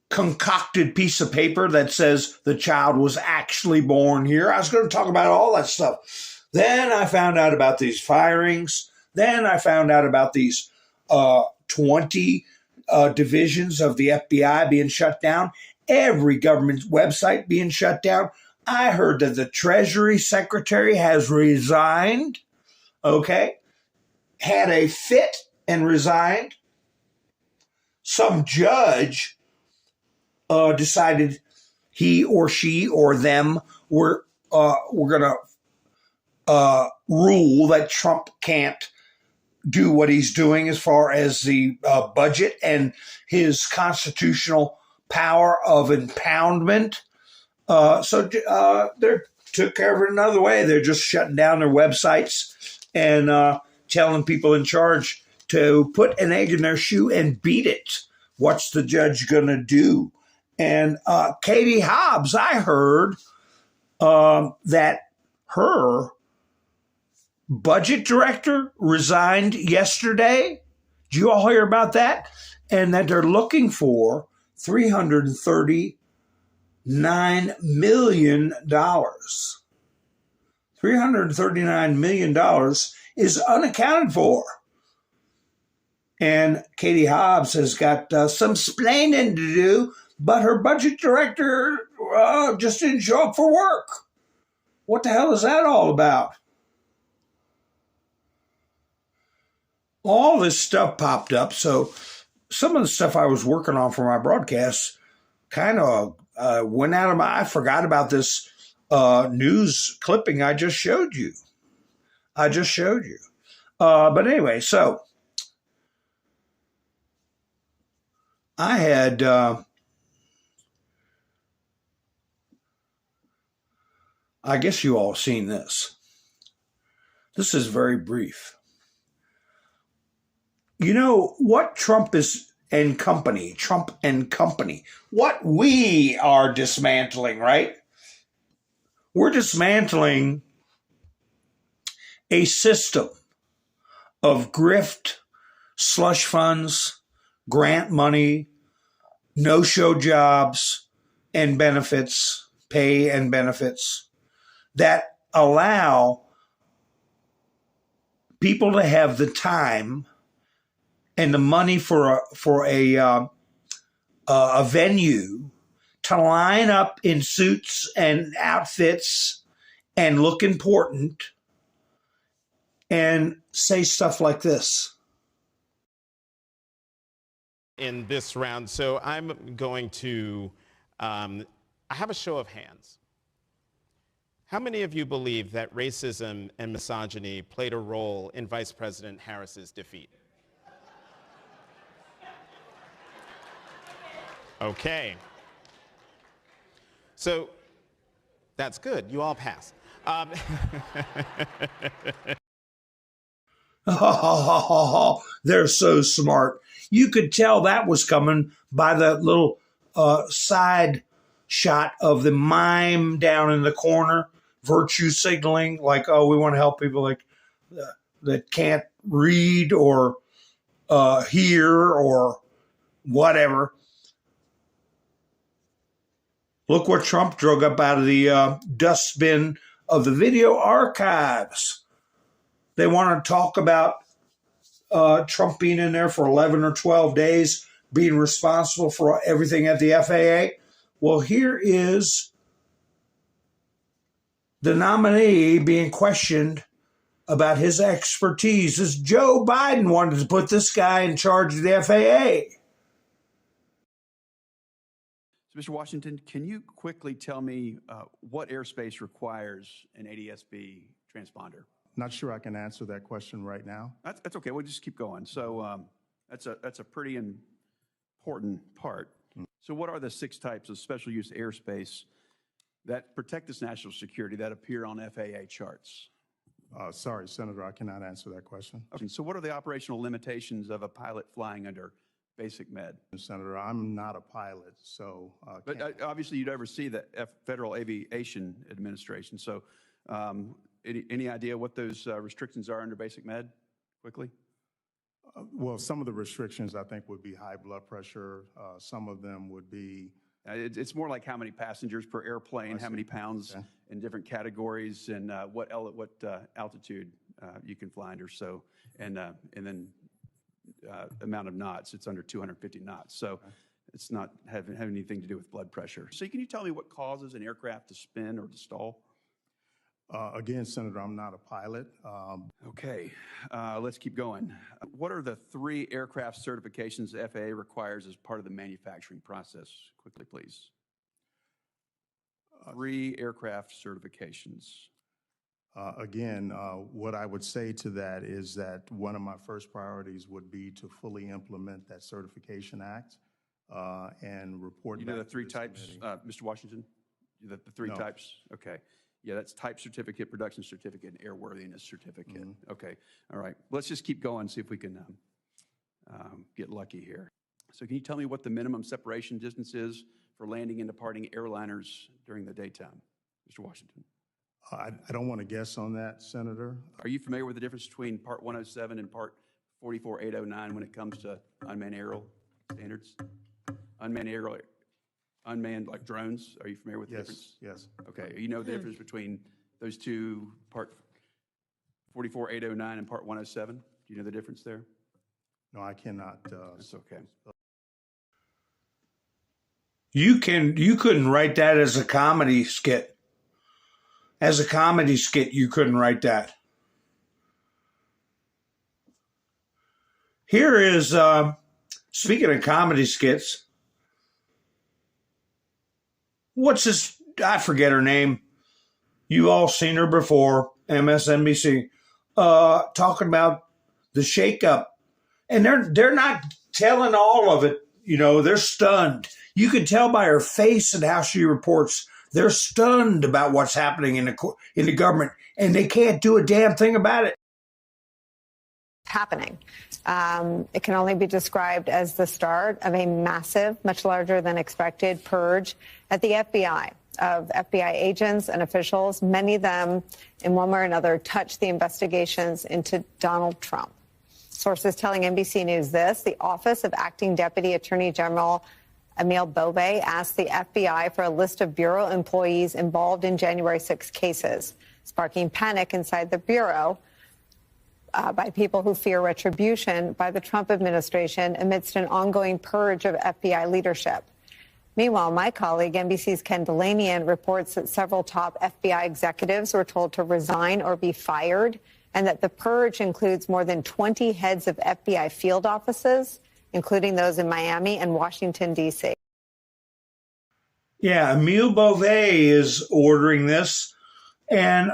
concocted piece of paper that says the child was actually born here. I was going to talk about all that stuff. Then I found out about these firings. Then I found out about these 20 divisions of the FBI being shut down. Every government website being shut down. I heard that the Treasury Secretary has resigned. Okay, had a fit and resigned. Some judge decided he or she or them were going to rule that Trump can't do what he's doing as far as the budget and his constitutional power of impoundment. So they took care of it another way. They're just shutting down their websites and telling people in charge to put an egg in their shoe and beat it. What's the judge going to do? And Katie Hobbs, I heard that her budget director resigned yesterday. Did you all hear about that? And that they're looking for $339 million. $339 million is unaccounted for. And Katie Hobbs has got some splaining to do, but her budget director just didn't show up for work. What the hell is that all about? All this stuff popped up, so some of the stuff I was working on for my broadcasts kind of went out of I forgot about this news clipping I just showed you. But anyway, so I had I guess you all seen this. This is very brief. You know what Trump and company, what we are dismantling, right? We're dismantling a system of grift, slush funds, grant money, no-show jobs, and benefits, pay and benefits that allow people to have the time and the money for a venue to line up in suits and outfits and look important and say stuff like this. In this round, so I'm going to, I have a show of hands. How many of you believe that racism and misogyny played a role in Vice President Harris's defeat? Okay. So that's good. You all passed. They're so smart. You could tell that was coming by the little side shot of the mime down in the corner, virtue signaling, like, oh, we want to help people like that can't read or hear or whatever. Look what Trump drug up out of the dustbin of the video archives. They want to talk about Trump being in there for 11 or 12 days, being responsible for everything at the FAA. Well, here is the nominee being questioned about his expertise. As Joe Biden wanted to put this guy in charge of the FAA. So, Mr. Washington, can you quickly tell me what airspace requires an ADS-B transponder? Not sure I can answer that question right now. That's okay. We'll just keep going. So that's a pretty important part. So what are the 6 types of special use airspace that protect this national security that appear on FAA charts? Sorry, Senator, I cannot answer that question. Okay. So what are the operational limitations of a pilot flying under basic med? Senator, I'm not a pilot, so... but obviously you'd oversee the Federal Aviation Administration. So any idea what those restrictions are under basic med, quickly? Well, some of the restrictions, I think, would be high blood pressure. Some of them would be... It's more like how many passengers per airplane, how many pounds in different categories, and what altitude you can fly under. So, and then amount of knots. It's under 250 knots. So it's not having anything to do with blood pressure. So can you tell me what causes an aircraft to spin or to stall? Again, Senator, I'm not a pilot. Okay, let's keep going. What are the 3 aircraft certifications the FAA requires as part of the manufacturing process? Quickly, please. 3 aircraft certifications. Again, what I would say to that is that one of my first priorities would be to fully implement that Certification Act and report back. You know the 3 types, Mr. Washington? The 3 types? Okay. Yeah, that's type certificate, production certificate, and airworthiness certificate. Okay, all right. Let's just keep going, see if we can get lucky here. So can you tell me what the minimum separation distance is for landing and departing airliners during the daytime, Mr. Washington? I don't want to guess on that, Senator. Are you familiar with the difference between Part 107 and Part 44809 when it comes to unmanned aerial standards? Unmanned like drones, are you familiar with the difference? Yes. Okay, you know the difference between those 2, Part 44809 and Part 107? Do you know the difference there? No, I cannot. That's okay. You couldn't write that as a comedy skit. As a comedy skit, you couldn't write that. Here is, speaking of comedy skits, what's this? I forget her name. You all seen her before, MSNBC, talking about the shakeup. And they're not telling all of it. You know, they're stunned. You can tell by her face and how she reports. They're stunned about what's happening in the government, and they can't do a damn thing about it. Happening. It can only be described as the start of a massive, much larger than expected purge at the FBI of FBI agents and officials. Many of them, in one way or another, touch the investigations into Donald Trump. Sources telling NBC News this: the Office of Acting Deputy Attorney General Emil Bove asked the FBI for a list of Bureau employees involved in January 6 cases, sparking panic inside the Bureau by people who fear retribution by the Trump administration amidst an ongoing purge of FBI leadership. Meanwhile, my colleague, NBC's Ken Delanian, reports that several top FBI executives were told to resign or be fired, and that the purge includes more than 20 heads of FBI field offices, including those in Miami and Washington, D.C. Yeah, Emil Bove is ordering this. And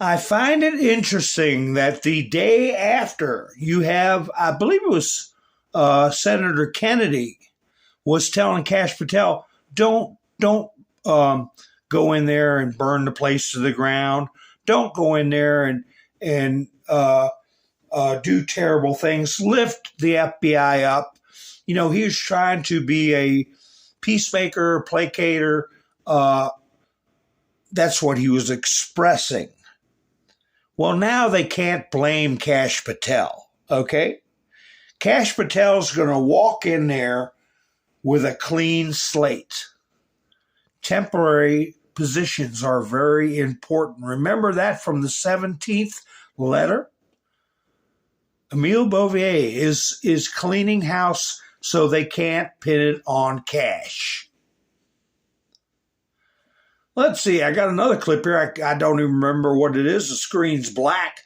I find it interesting that the day after you have, I believe it was Senator Kennedy was telling Kash Patel, don't go in there and burn the place to the ground. Don't go in there and do terrible things. Lift the FBI up. You know, he was trying to be a peacemaker, placater. That's what he was expressing. Well, now they can't blame Kash Patel, okay? Kash Patel's going to walk in there with a clean slate. Temporary positions are very important. Remember that from the 17th letter? Emile Bouvier is cleaning house so they can't pin it on Kash. Let's see, I got another clip here. I don't even remember what it is. The screen's black.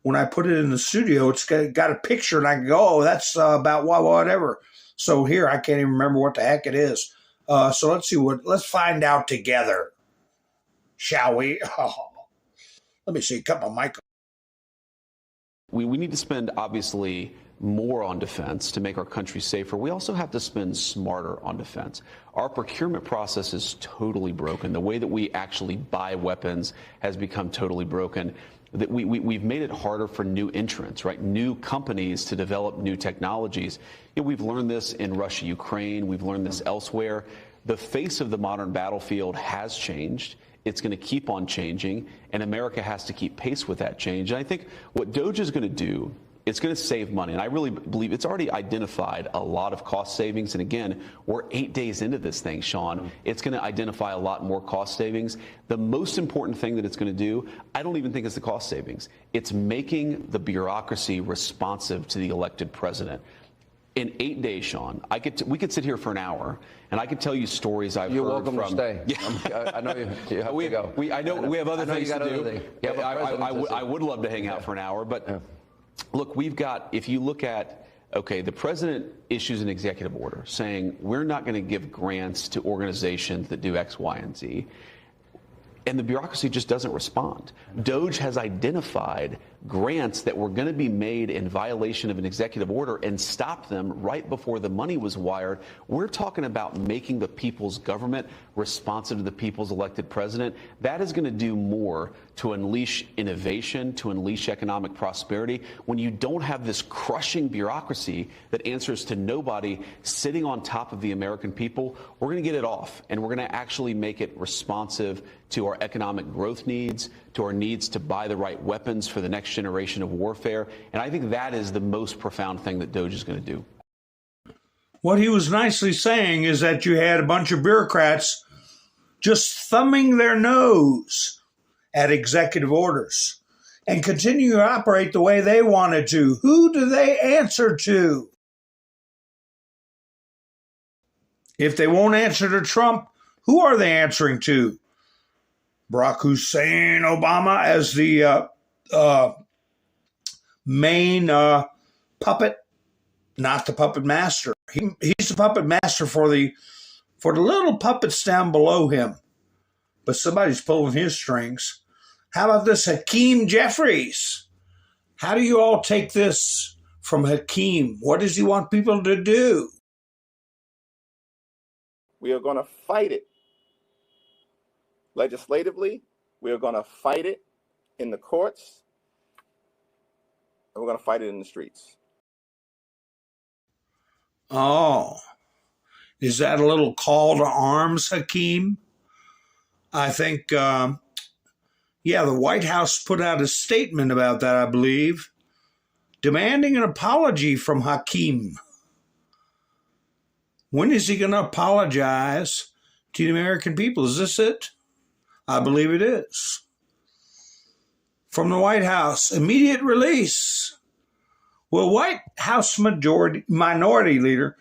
When I put it in the studio, it's got a picture, and I can go, oh, that's about whatever. So here, I can't even remember what the heck it is. So let's find out together, shall we? Oh, let me see, cut my mic. We need to spend, obviously, more on defense to make our country safer. We also have to spend smarter on defense. Our procurement process is totally broken. The way that we actually buy weapons has become totally broken. That we've made it harder for new entrants, right? New companies to develop new technologies. You know, we've learned this in Russia, Ukraine. We've learned this elsewhere. The face of the modern battlefield has changed. It's going to keep on changing, and America has to keep pace with that change. And I think what DOGE is going to do, it's going to save money. And I really believe it's already identified a lot of cost savings. And again, we're 8 days into this thing, Sean. It's going to identify a lot more cost savings. The most important thing that it's going to do, I don't even think it's the cost savings. It's making the bureaucracy responsive to the elected president. In 8 days, Sean, we could sit here for an hour, and I could tell you stories I've You're heard welcome from. To stay. Yeah. I know you have to go. I know we have other things to do. I would love to hang out for an hour, but look, we've got. If you look at, okay, the president issues an executive order saying we're not going to give grants to organizations that do X, Y, and Z. And the bureaucracy just doesn't respond. DOGE has identified grants that were going to be made in violation of an executive order and stopped them right before the money was wired. We're talking about making the people's government responsive to the people's elected president. That is going to do more to unleash innovation, to unleash economic prosperity. When you don't have this crushing bureaucracy that answers to nobody sitting on top of the American people, we're going to get it off, and we're going to actually make it responsive to our economic growth needs, to our needs to buy the right weapons for the next generation of warfare. And I think that is the most profound thing that DOGE is going to do. What he was nicely saying is that you had a bunch of bureaucrats just thumbing their nose at executive orders and continue to operate the way they wanted to. Who do they answer to? If they won't answer to Trump, who are they answering to? Barack Hussein Obama as the main puppet, not the puppet master. He's the puppet master for the little puppets down below him. But somebody's pulling his strings. How about this Hakeem Jeffries? How do you all take this from Hakeem? What does he want people to do? We are going to fight it. Legislatively, we are going to fight it in the courts, and we're going to fight it in the streets. Oh, is that a little call to arms, Hakeem? I think, the White House put out a statement about that, I believe, demanding an apology from Hakeem. When is he going to apologize to the American people? Is this it? I believe it is. From the White House, immediate release. Will White House Minority Leader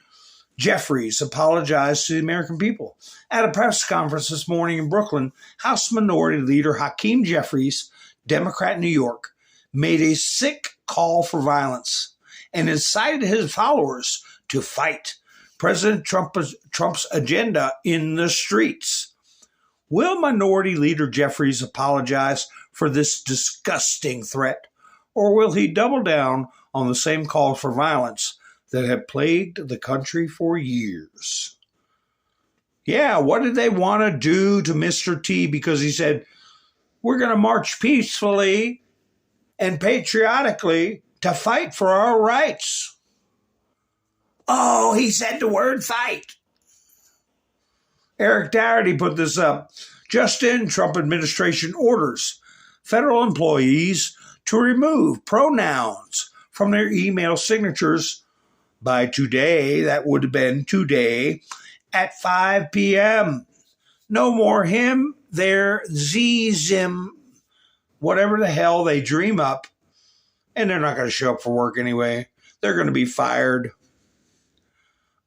Jeffries apologized to the American people. At a press conference this morning in Brooklyn, House Minority Leader Hakeem Jeffries, Democrat in New York, made a sick call for violence and incited his followers to fight President Trump's agenda in the streets. Will Minority Leader Jeffries apologize for this disgusting threat, or will he double down on the same calls for violence that have plagued the country for years? Yeah, what did they want to do to Mr. T because he said, we're going to march peacefully and patriotically to fight for our rights? Oh, he said the word fight. Eric Doherty put this up. Just in, Trump administration orders federal employees to remove pronouns from their email signatures by today. That would have been today at 5 p.m. No more him, their, zim, whatever the hell they dream up. And they're not going to show up for work anyway. They're going to be fired.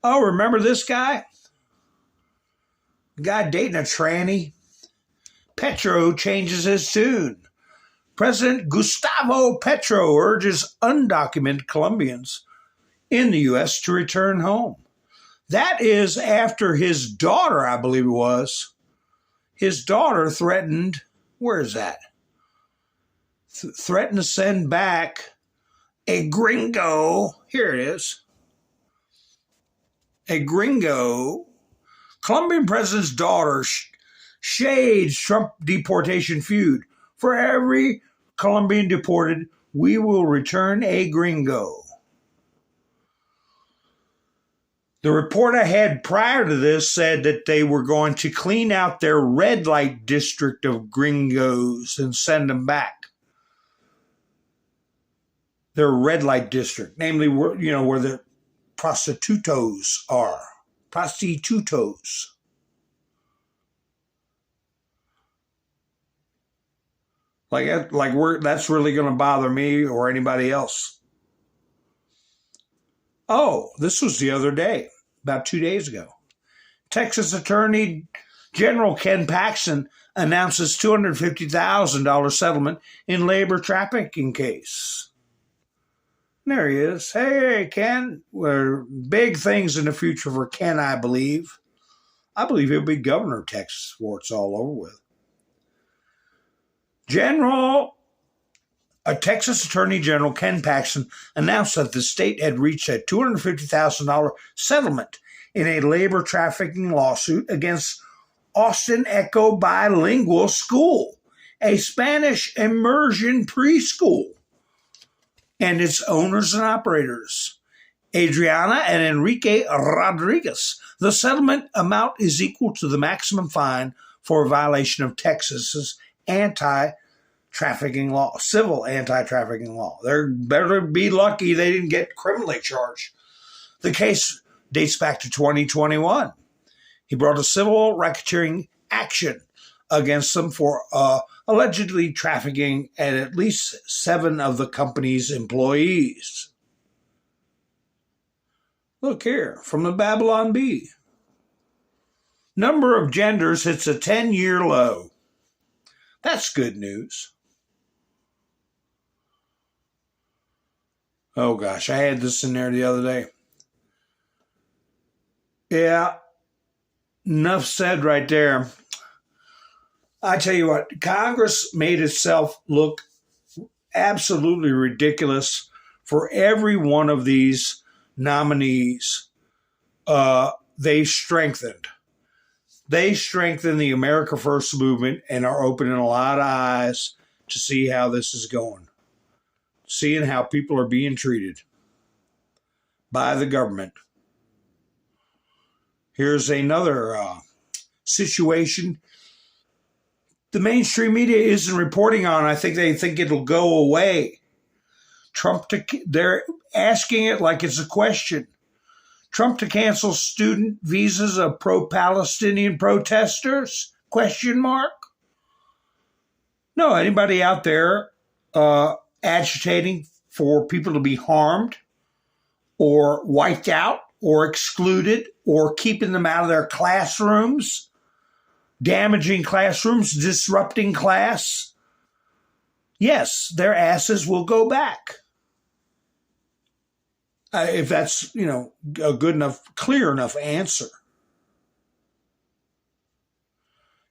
Oh, remember this guy? The guy dating a tranny? Petro changes his tune. President Gustavo Petro urges undocumented Colombians in the U.S. to return home. That is after his daughter, I believe it was. His daughter threatened, where is that? Threatened to send back a gringo. Here it is. A gringo. Colombian president's daughter shades Trump deportation feud. For every Colombian deported, we will return a gringo. The report I had prior to this said that they were going to clean out their red light district of gringos and send them back. Their red light district, namely where the prostitutos are. Prostitutos. That's really going to bother me or anybody else. Oh, this was the other day, about 2 days ago. Texas Attorney General Ken Paxton announces $250,000 settlement in labor trafficking case. There he is. Hey, Ken. We're big things in the future for Ken, I believe. I believe he'll be governor of Texas before it's all over with. Texas Attorney General Ken Paxton announced that the state had reached a $250,000 settlement in a labor trafficking lawsuit against Austin Echo Bilingual School, a Spanish immersion preschool, and its owners and operators, Adriana and Enrique Rodriguez. The settlement amount is equal to the maximum fine for a violation of Texas's anti-trafficking law, civil anti-trafficking law. They better be lucky they didn't get criminally charged. The case dates back to 2021. He brought a civil racketeering action against them for allegedly trafficking at least 7 of the company's employees. Look here, from the Babylon Bee. Number of genders hits a 10-year low. That's good news. Oh gosh, I had this in there the other day. Yeah, enough said right there. I tell you what, Congress made itself look absolutely ridiculous for every one of these nominees. They strengthened the America First movement and are opening a lot of eyes to see how this is going, seeing how people are being treated by the government. Here's another situation the mainstream media isn't reporting on. I think they think it'll go away. They're asking it like it's a question. Trump to cancel student visas of pro-Palestinian protesters? Question mark. No, anybody out there agitating for people to be harmed or wiped out or excluded or keeping them out of their classrooms, damaging classrooms, disrupting class, yes, their asses will go back. If that's, a good enough, clear enough answer.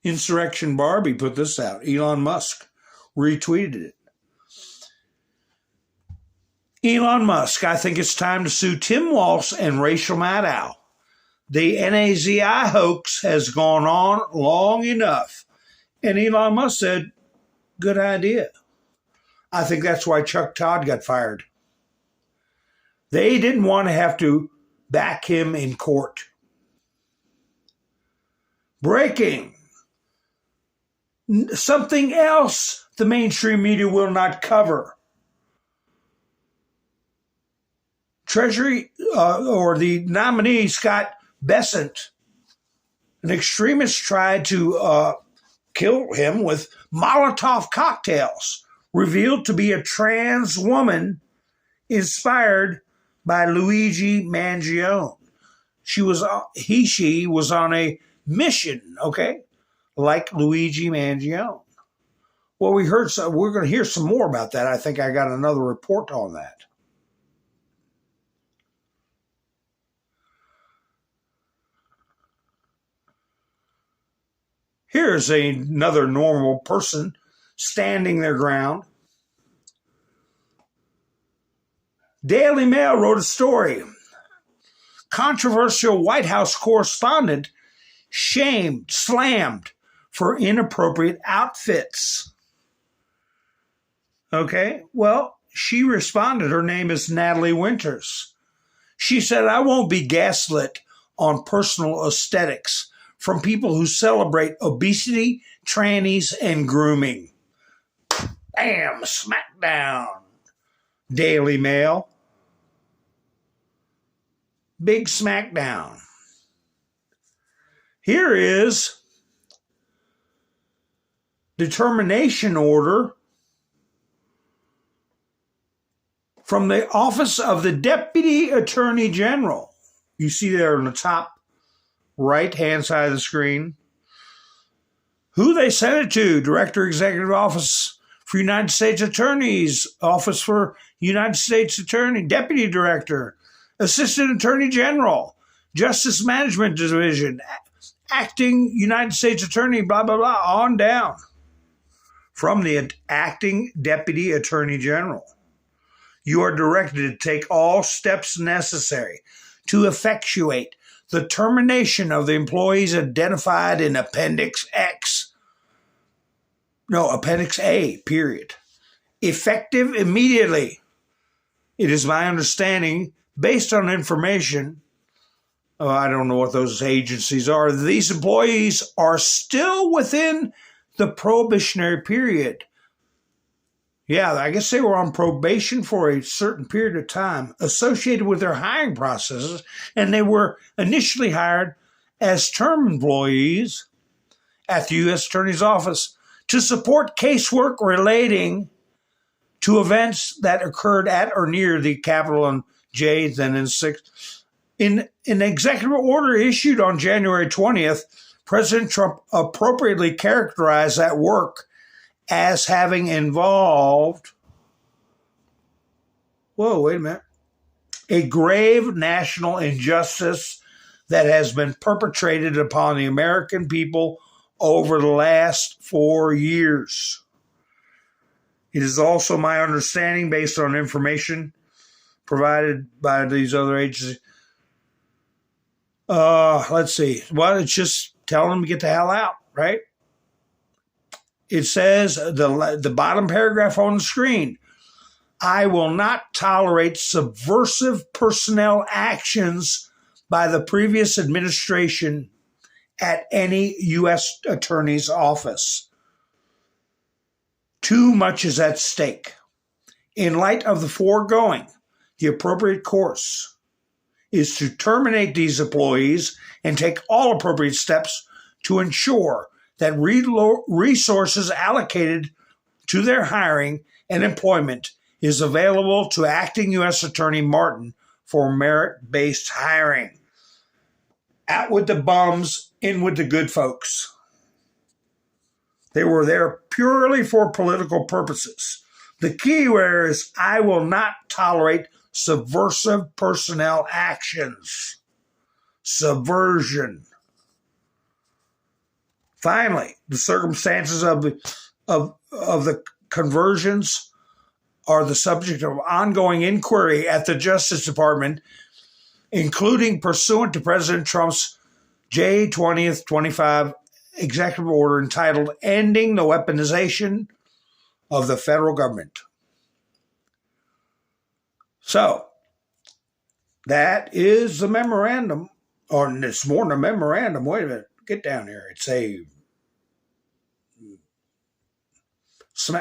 Insurrection Barbie put this out. Elon Musk retweeted it. Elon Musk, I think it's time to sue Tim Walsh and Rachel Maddow. The NAZI hoax has gone on long enough. And Elon Musk said, good idea. I think that's why Chuck Todd got fired. They didn't want to have to back him in court. Breaking. Something else the mainstream media will not cover. Treasury, or the nominee, Scott Bessent, an extremist, tried to kill him with Molotov cocktails, revealed to be a trans woman inspired by Luigi Mangione. She was on a mission, okay, like Luigi Mangione. Well, we're going to hear some more about that. I think I got another report on that. Here's another normal person standing their ground. Daily Mail wrote a story. Controversial White House correspondent slammed for inappropriate outfits. Okay, well, she responded. Her name is Natalie Winters. She said, I won't be gaslit on personal aesthetics from people who celebrate obesity, trannies, and grooming. Bam! Smackdown. Daily Mail. Big smackdown. Here is the termination order from the Office of the Deputy Attorney General. You see there on the top right-hand side of the screen. Who they sent it to: Director, Executive Office for United States Attorneys, Office for United States Attorney, Deputy Director, Assistant Attorney General, Justice Management Division, Acting United States Attorney, blah, blah, blah, on down. From the Acting Deputy Attorney General. You are directed to take all steps necessary to effectuate the termination of the employees identified in Appendix A, period. Effective immediately. It is my understanding, based on information, I don't know what those agencies are, these employees are still within the probationary period. Yeah, I guess they were on probation for a certain period of time associated with their hiring processes, and they were initially hired as term employees at the U.S. Attorney's Office to support casework relating to events that occurred at or near the Capitol on J, then in 6. In an executive order issued on January 20th, President Trump appropriately characterized that work as having involved, a grave national injustice that has been perpetrated upon the American people over the last 4 years. It is also my understanding, based on information provided by these other agencies. Let's see. Well, it's just telling them to get the hell out, right? It says, the bottom paragraph on the screen, I will not tolerate subversive personnel actions by the previous administration at any U.S. Attorney's Office. Too much is at stake. In light of the foregoing, the appropriate course is to terminate these employees and take all appropriate steps to ensure that resources allocated to their hiring and employment is available to Acting U.S. Attorney Martin for merit-based hiring. Out with the bums, in with the good folks. They were there purely for political purposes. The key word is, I will not tolerate subversive personnel actions. Subversion. Finally, the circumstances of the conversions are the subject of ongoing inquiry at the Justice Department, including pursuant to President Trump's J. 20th 25 executive order entitled Ending the Weaponization of the Federal Government. So, that is the memorandum, or it's more than a memorandum. Wait a minute, get down here. It's a,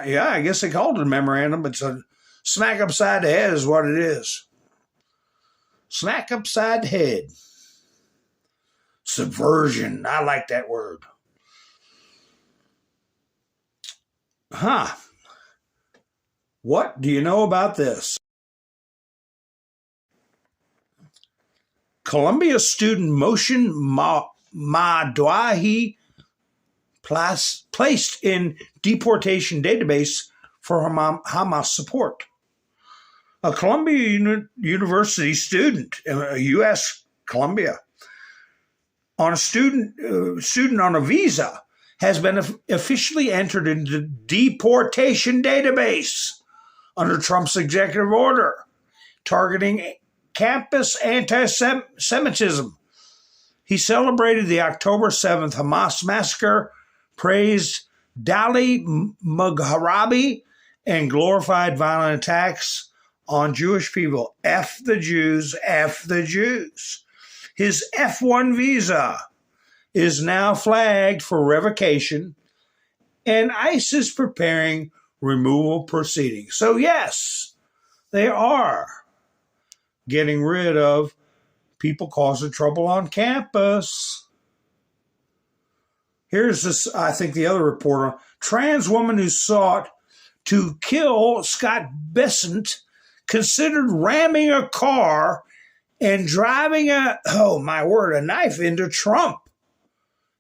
yeah, I guess they called it a memorandum, but it's a smack upside the head is what it is. Smack upside the head. Subversion, I like that word. Huh. What do you know about this? Columbia student Moshe Madwahi placed in deportation database for Hamas support. A Columbia University student, U.S. Columbia, on a student on a visa has been officially entered into the deportation database under Trump's executive order targeting campus anti-Semitism. He celebrated the October 7th Hamas massacre, praised Dali Mugharabi, and glorified violent attacks on Jewish people. F the Jews, F the Jews. His F-1 visa is now flagged for revocation, and ICE is preparing removal proceedings. So yes, they are getting rid of people causing trouble on campus. Here's this, I think, the other report on trans woman who sought to kill Scott Bessent considered ramming a car and driving a knife into Trump,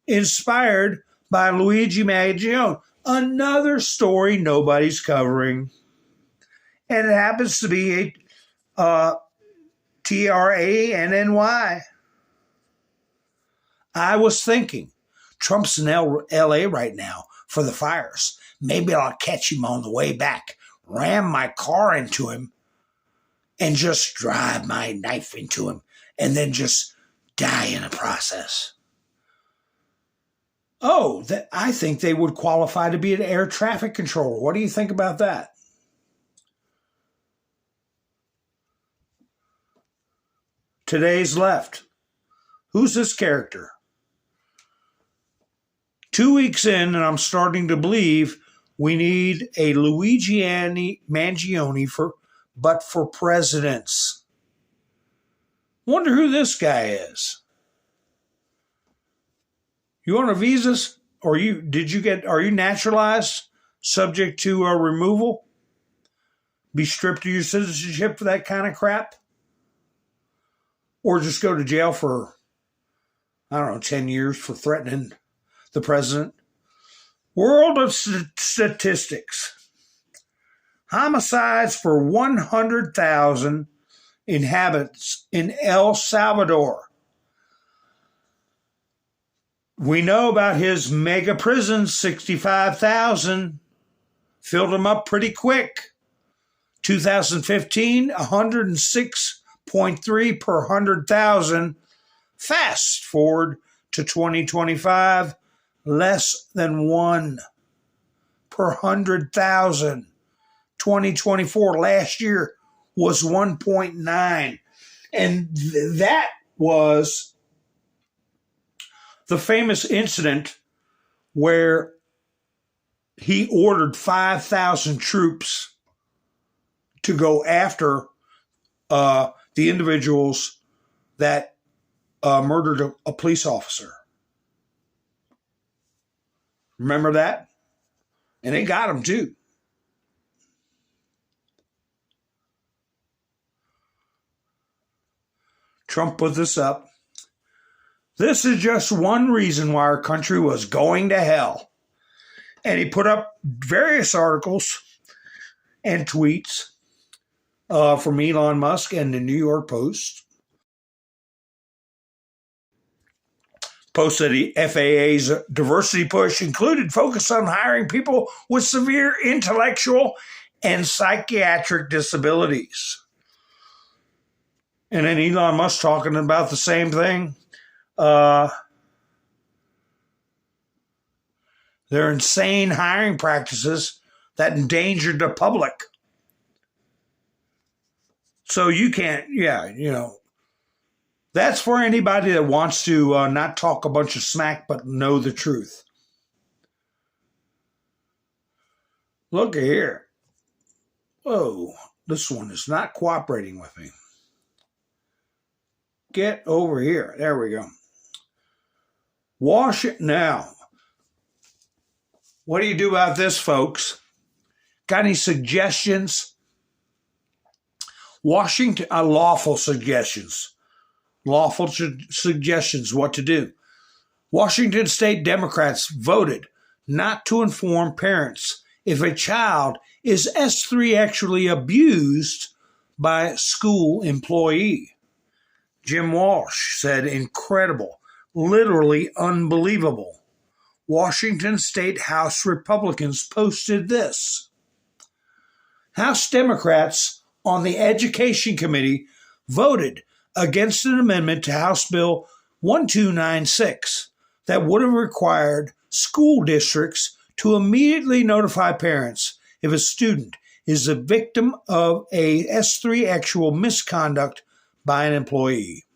inspired by Luigi Mangione. Another story nobody's covering. And it happens to be a TRANNY. I was thinking, Trump's in L.A. right now for the fires. Maybe I'll catch him on the way back, ram my car into him, and just drive my knife into him, and then just die in the process. Oh, I think they would qualify to be an air traffic controller. What do you think about that? Today's left. Who's this character? 2 weeks in, and I'm starting to believe we need a Luigi Mangione for presidents. Wonder who this guy is. You want a visa, or are you naturalized, subject to removal? Be stripped of your citizenship for that kind of crap? Or just go to jail for, 10 years for threatening the president? World of statistics. Homicides per 100,000 inhabitants in El Salvador. We know about his mega prison, 65,000. Filled them up pretty quick. 2015, 106.3 per 100,000. Fast forward to 2025, less than 1 per 100,000. 2024, last year, was 1.9. And that was the famous incident where he ordered 5,000 troops to go after the individuals that murdered a police officer. Remember that? And they got him too. Trump put this up. This is just one reason why our country was going to hell. And he put up various articles and tweets from Elon Musk and the New York Post. posted the FAA's diversity push included focus on hiring people with severe intellectual and psychiatric disabilities. And then Elon Musk talking about the same thing. They're insane hiring practices that endangered the public. So you can't, that's for anybody that wants to not talk a bunch of smack, but know the truth. Look here. Whoa, this one is not cooperating with me. Get over here. There we go. Wash it now. What do you do about this, folks? Got any suggestions? Washington, lawful suggestions. Lawful suggestions what to do. Washington State Democrats voted not to inform parents if a child is S3 actually abused by a school employee. Jim Walsh said, incredible, literally unbelievable. Washington State House Republicans posted this. House Democrats on the Education Committee voted against an amendment to House Bill 1296 that would have required school districts to immediately notify parents if a student is a victim of a S3 actual misconduct by an employee.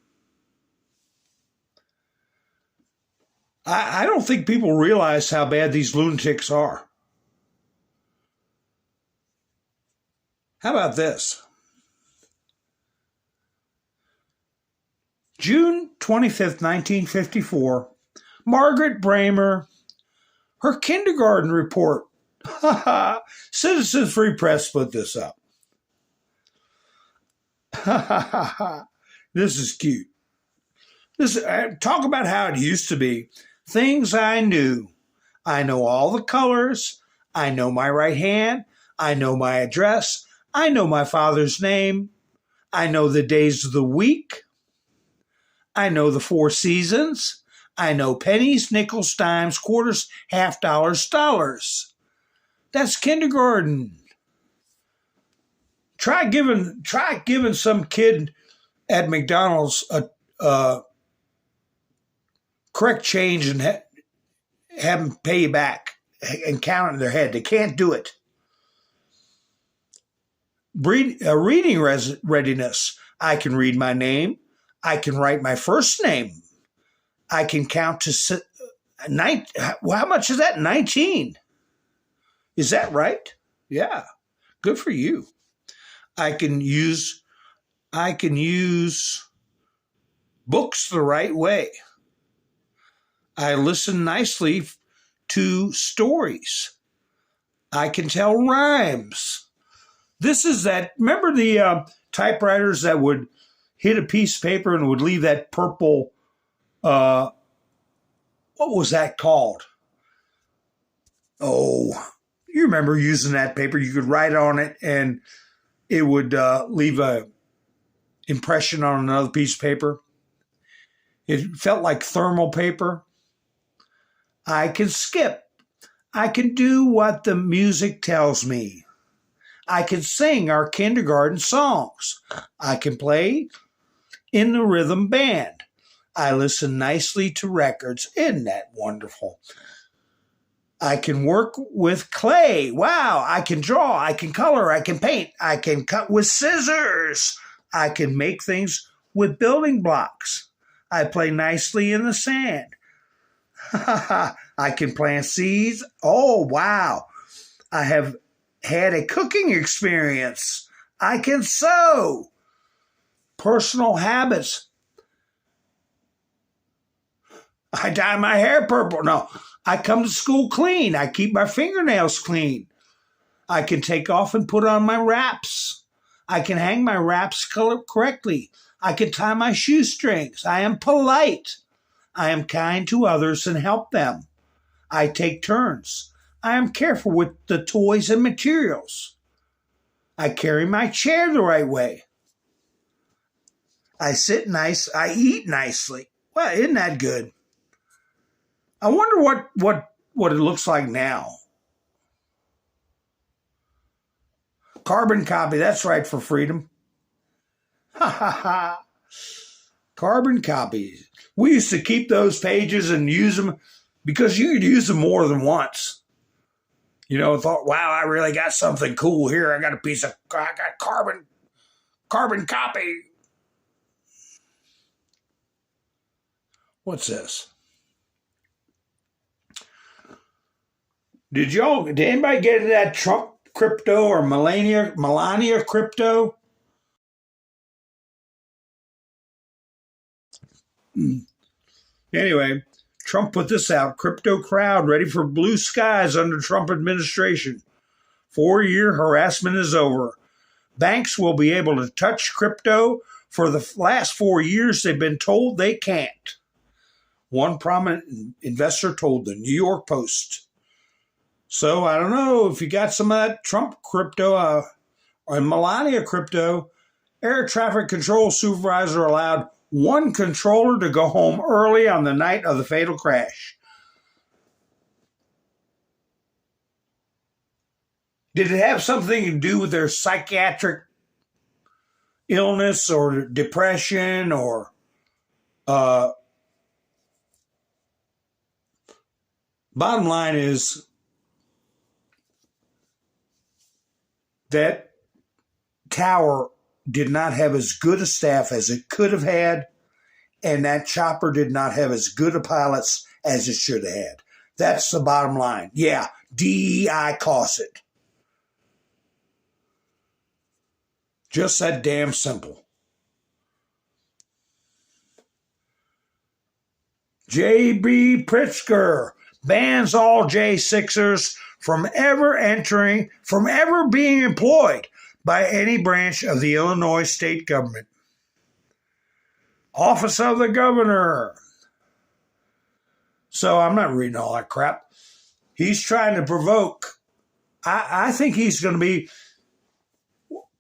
I don't think people realize how bad these lunatics are. How about this? June 25th, 1954, Margaret Bramer, her kindergarten report. Citizen Free Press put this up. This is cute. Talk about how it used to be. Things I knew. I know all the colors. I know my right hand. I know my address. I know my father's name. I know the days of the week. I know the 4 seasons. I know pennies, nickels, dimes, quarters, half dollars, dollars. That's kindergarten. Try giving some kid at McDonald's a correct change and have them pay you back and count it in their head. They can't do it. Reading readiness. I can read my name. I can write my first name. I can count to 9. How much is that? 19. Is that right? Yeah. Good for you. I can use books the right way. I listen nicely to stories. I can tell rhymes. This is that, remember the typewriters that would hit a piece of paper and would leave that purple, what was that called? Oh, you remember using that paper. You could write on it and it would leave a impression on another piece of paper. It felt like thermal paper. I can skip. I can do what the music tells me. I can sing our kindergarten songs. I can play in the rhythm band. I listen nicely to records. Isn't that wonderful? I can work with clay. Wow. I can draw. I can color. I can paint. I can cut with scissors. I can make things with building blocks. I play nicely in the sand. I can plant seeds. Oh, wow. I have had a cooking experience. I can sew. Personal habits. I dye my hair purple. No, I come to school clean. I keep my fingernails clean. I can take off and put on my wraps. I can hang my wraps correctly. I can tie my shoestrings. I am polite. I am kind to others and help them. I take turns. I am careful with the toys and materials. I carry my chair the right way. I sit nice. I eat nicely. Well, isn't that good? I wonder what it looks like now. Carbon copy, that's right, for freedom. Ha ha ha. Carbon copies. We used to keep those pages and use them because you could use them more than once. You know, thought, wow, I really got something cool here. I got carbon copy. What's this? Did anybody get into that Trump crypto or Melania crypto? Anyway, Trump put this out. Crypto crowd ready for blue skies under Trump administration. 4-year harassment is over. Banks will be able to touch crypto. For the last 4 years, they've been told they can't. One prominent investor told the New York Post. So I don't know if you got some of that Trump crypto or Melania crypto. Air traffic control supervisor allowed one controller to go home early on the night of the fatal crash. Did it have something to do with their psychiatric illness or depression or bottom line is that tower did not have as good a staff as it could have had, and that chopper did not have as good a pilots as it should have had. That's the bottom line. Yeah, DEI costs it. Just that damn simple. J.B. Pritzker bans all J6ers from ever being employed by any branch of the Illinois state government. Office of the Governor. So I'm not reading all that crap. He's trying to provoke. I think he's going to be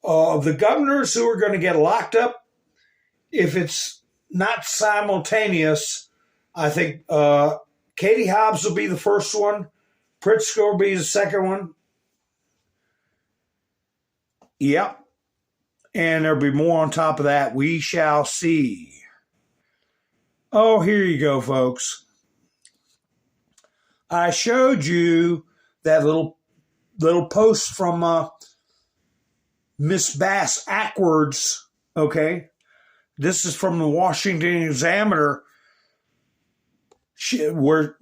the governors who are going to get locked up. If it's not simultaneous, I think Katie Hobbs will be the first one. Pritzker will be the second one. Yep. And there'll be more on top of that. We shall see. Oh, here you go, folks. I showed you that little post from Miss Bass Ackwards, okay? This is from the Washington Examiner, where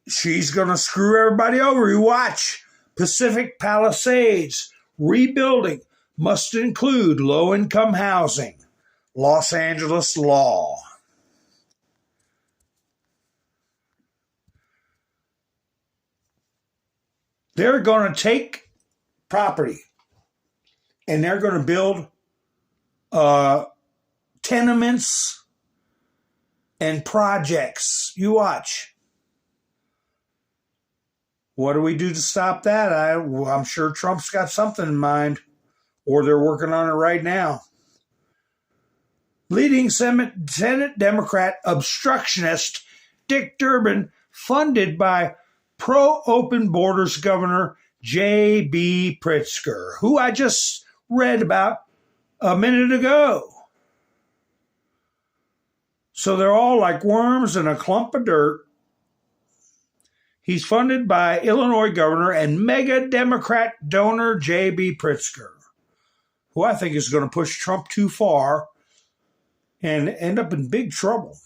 she's going to screw everybody over. You watch. Pacific Palisades. Rebuilding must include low-income housing. Los Angeles law. They're going to take property and they're going to build tenements and projects. You watch. What do we do to stop that? I'm sure Trump's got something in mind, or they're working on it right now. Leading Senate Democrat obstructionist Dick Durbin, funded by pro-open borders Governor J.B. Pritzker, who I just read about a minute ago. So they're all like worms in a clump of dirt. He's funded by Illinois Governor and mega Democrat donor J.B. Pritzker, who I think is going to push Trump too far and end up in big trouble.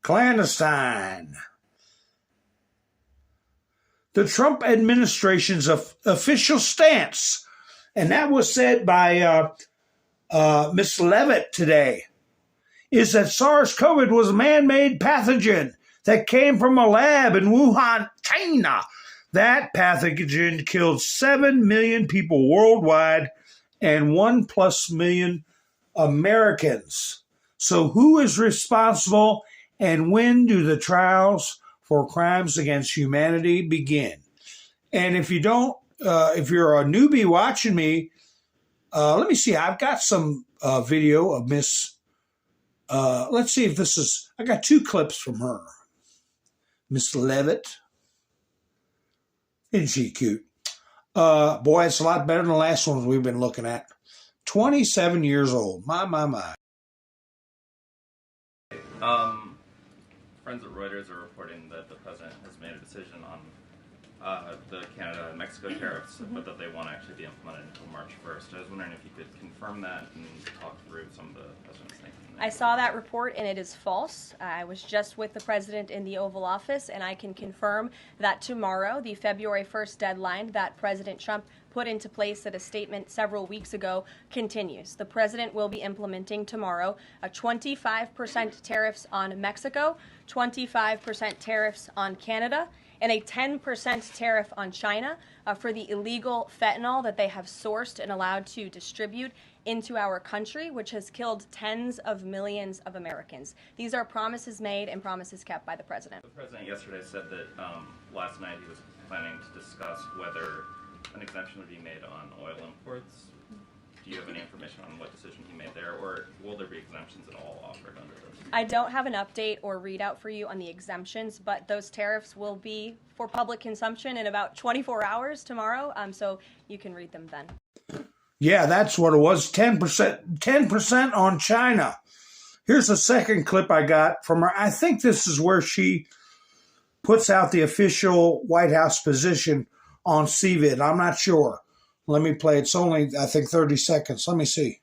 Clandestine. The Trump administration's official stance, and that was said by Ms. Levitt today, is that SARS-CoV was a man-made pathogen that came from a lab in Wuhan, China. That pathogen killed 7 million people worldwide and 1+ million Americans. So who is responsible and when do the trials for crimes against humanity begin? And if you don't, if you're a newbie watching me, let me see. I've got some video of Miss Let's see if this is, I got two clips from her. Miss Levitt. Isn't she cute? Boy, it's a lot better than the last ones we've been looking at. 27 years old. My. Friends at Reuters are reporting that the president has made a decision on the Canada and Mexico tariffs, but that they won't actually be implemented until March 1st. I was wondering if you could confirm that and talk through some of the president's thinking. I saw that report and it is false. I was just with the president in the Oval Office, and I can confirm that tomorrow, the February 1st deadline that President Trump put into place at a statement several weeks ago continues. The president will be implementing tomorrow a 25% tariffs on Mexico, 25% tariffs on Canada, and a 10% tariff on China for the illegal fentanyl that they have sourced and allowed to distribute into our country, which has killed tens of millions of Americans. These are promises made and promises kept by the president. The president yesterday said that last night he was planning to discuss whether an exemption would be made on oil imports. Do you have any information on what decision he made there, or will there be exemptions at all offered under this? I don't have an update or readout for you on the exemptions, but those tariffs will be for public consumption in about 24 hours tomorrow, so you can read them then. Yeah, that's what it was, 10% on China. Here's a second clip I got from her. I think this is where she puts out the official White House position on CVID. I'm not sure. Let me play. It's only, I think, 30 seconds. Let me see.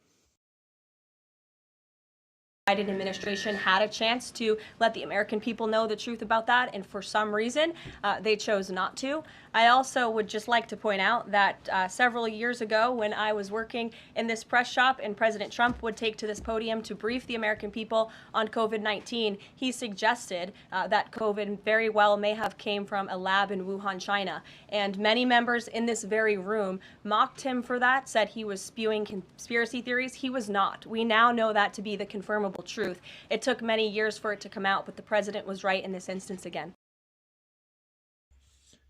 Biden administration had a chance to let the American people know the truth about that, and for some reason, they chose not to. I also would just like to point out that several years ago, when I was working in this press shop and President Trump would take to this podium to brief the American people on COVID-19, he suggested that COVID very well may have came from a lab in Wuhan, China. And many members in this very room mocked him for that, said he was spewing conspiracy theories. He was not. We now know that to be the confirmable truth. It took many years for it to come out, but the president was right in this instance again.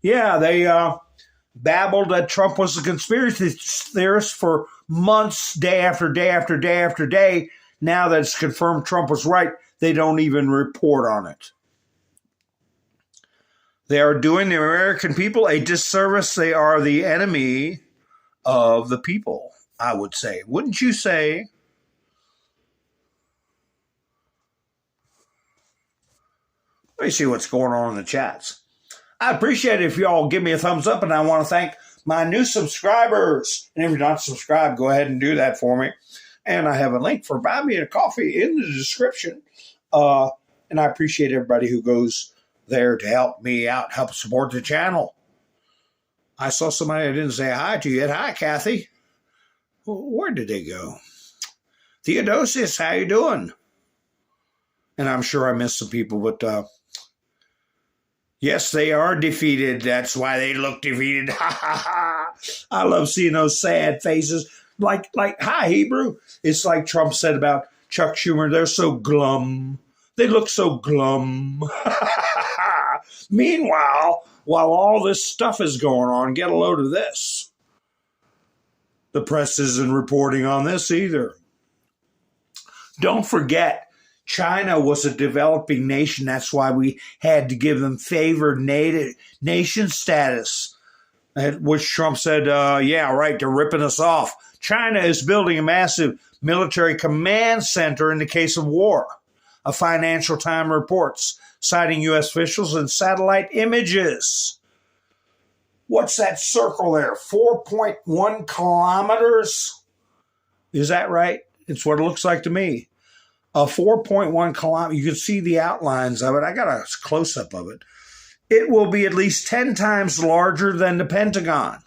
Yeah, they babbled that Trump was a conspiracy theorist for months, day after day after day after day. Now that it's confirmed Trump was right, they don't even report on it. They are doing the American people a disservice. They are the enemy of the people, I would say. Wouldn't you say? Let me see what's going on in the chats. I appreciate it if you all give me a thumbs up, and I want to thank my new subscribers. And if you're not subscribed, go ahead and do that for me. And I have a link for Buy Me a Coffee in the description. And I appreciate everybody who goes there to help me out, help support the channel. I saw somebody I didn't say hi to yet. Hi, Kathy. Where did they go? Theodosius, how you doing? And I'm sure I missed some people, but yes, they are defeated. That's why they look defeated. Ha ha ha. I love seeing those sad faces. Like, hi, Hebrew. It's like Trump said about Chuck Schumer. They're so glum. They look so glum. Meanwhile, while all this stuff is going on, get a load of this. The press isn't reporting on this either. Don't forget, China was a developing nation. That's why we had to give them favored nation status, which Trump said, yeah, right, they're ripping us off. China is building a massive military command center in the case of war, a Financial Times reports, citing U.S. officials and satellite images. What's that circle there? 4.1 kilometers? Is that right? It's what it looks like to me. A 4.1 kilometer, you can see the outlines of it. I got a close-up of it. It will be at least 10 times larger than the Pentagon.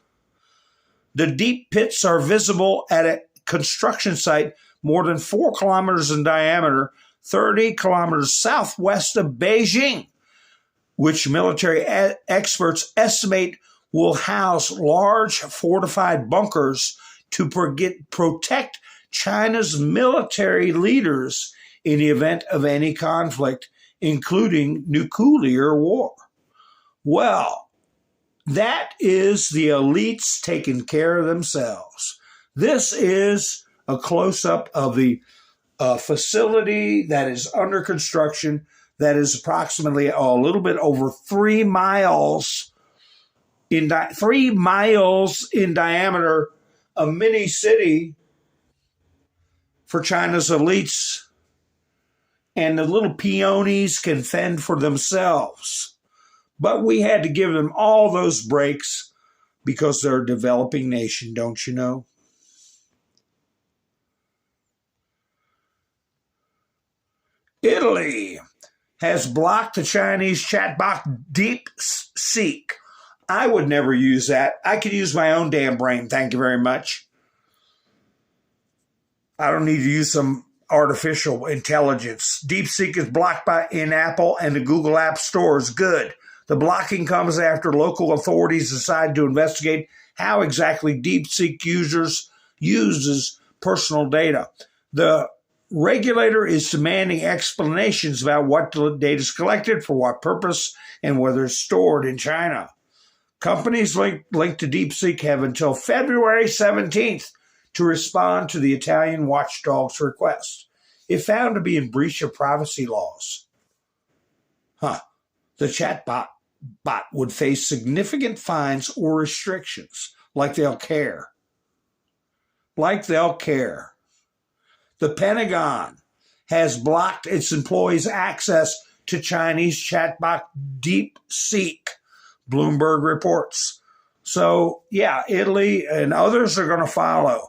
The deep pits are visible at a construction site more than 4 kilometers in diameter, 30 kilometers southwest of Beijing, which military experts estimate will house large fortified bunkers to protect China's military leaders in the event of any conflict, including nuclear war. Well, that is the elites taking care of themselves. This is a close-up of the facility that is under construction that is approximately a little bit over 3 miles in 3 miles in diameter, a mini city for China's elites, and the little peonies can fend for themselves. But we had to give them all those breaks because they're a developing nation, don't you know? Italy has blocked the Chinese chatbot DeepSeek. I would never use that. I could use my own damn brain, thank you very much. I don't need to use some artificial intelligence. DeepSeek is blocked in Apple and the Google App Stores. Good. The blocking comes after local authorities decide to investigate how exactly DeepSeek uses personal data. The regulator is demanding explanations about what data is collected, for what purpose, and whether it's stored in China. Companies linked to DeepSeek have until February 17th to respond to the Italian watchdog's request. If found to be in breach of privacy laws, the chatbot would face significant fines or restrictions, like they'll care. The Pentagon has blocked its employees' access to Chinese chatbot DeepSeek, Bloomberg reports. So, yeah, Italy and others are going to follow.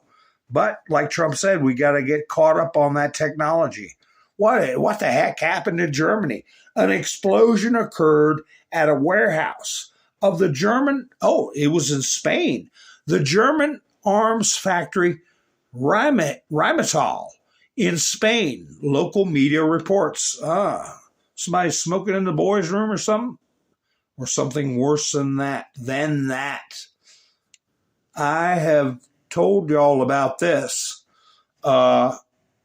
But like Trump said, we got to get caught up on that technology. What the heck happened in Germany? An explosion occurred at a warehouse of the German, it was in Spain, the German arms factory Rheinmetall in Spain. Local media reports. Somebody smoking in the boys' room or something? Or something worse than that. I have told y'all about this.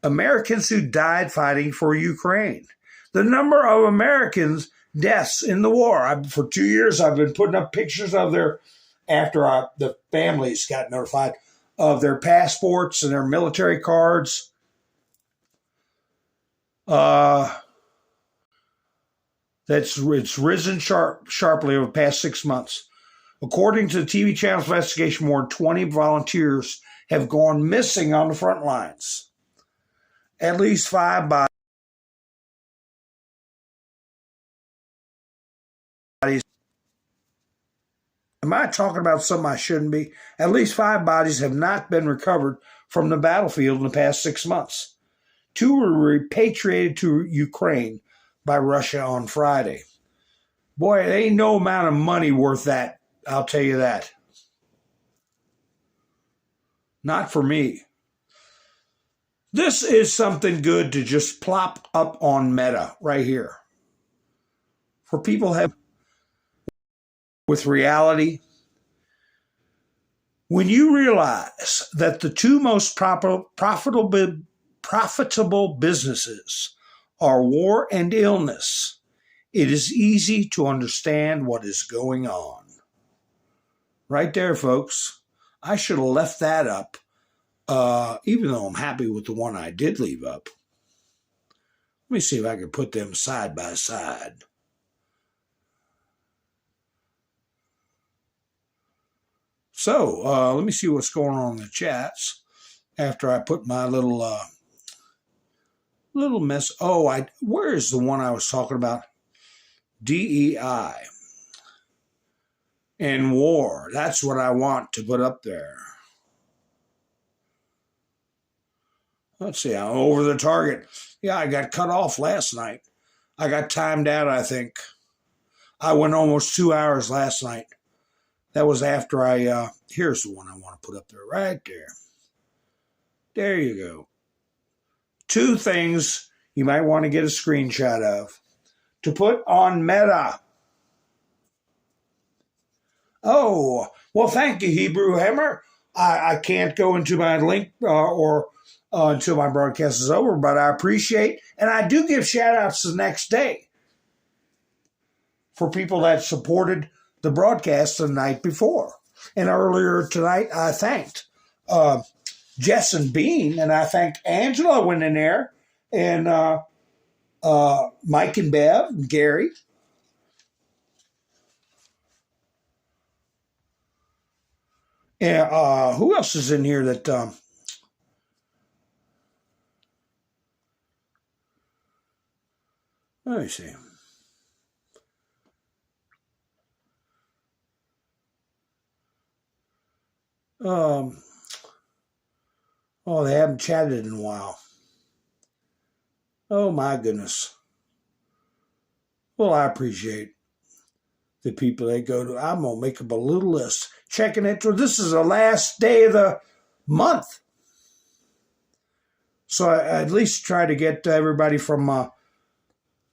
Americans who died fighting for Ukraine. The number of Americans deaths in the war. For 2 years, I've been putting up pictures of after the families got notified, of their passports and their military cards. It's risen sharply over the past 6 months. According to the TV channel's investigation, more than 20 volunteers have gone missing on the front lines. At least 5 bodies. Am I talking about something I shouldn't be? At least 5 bodies have not been recovered from the battlefield in the past 6 months. 2 were repatriated to Ukraine by Russia on Friday. Boy, it ain't no amount of money worth that. I'll tell you that. Not for me. This is something good to just plop up on Meta right here. For people with reality. When you realize that the 2 most profitable businesses are war and illness, it is easy to understand what is going on. Right there, folks. I should have left that up, even though I'm happy with the one I did leave up. Let me see if I can put them side by side. So, let me see what's going on in the chats after I put my little mess. Where's the one I was talking about? DEI and war. That's what I want to put up there. Let's see, I'm over the target. Yeah, I got cut off last night. I got timed out, I think. I went almost 2 hours last night. That was after here's the one I want to put up there, right there. There you go. 2 things you might want to get a screenshot of to put on Meta. Oh, well, thank you, Hebrew Hammer. I can't go into my link until my broadcast is over, but I appreciate, and I do give shout-outs the next day for people that supported the broadcast the night before. And earlier tonight, I thanked Jess and Bean, and I thanked Angela went in there and Mike and Bev and Gary. And who else is in here that let me see. Oh, they haven't chatted in a while. Oh my goodness. Well, I appreciate the people that go to. I'm gonna make up a little list. Checking it through. This is the last day of the month, so I at least try to get everybody from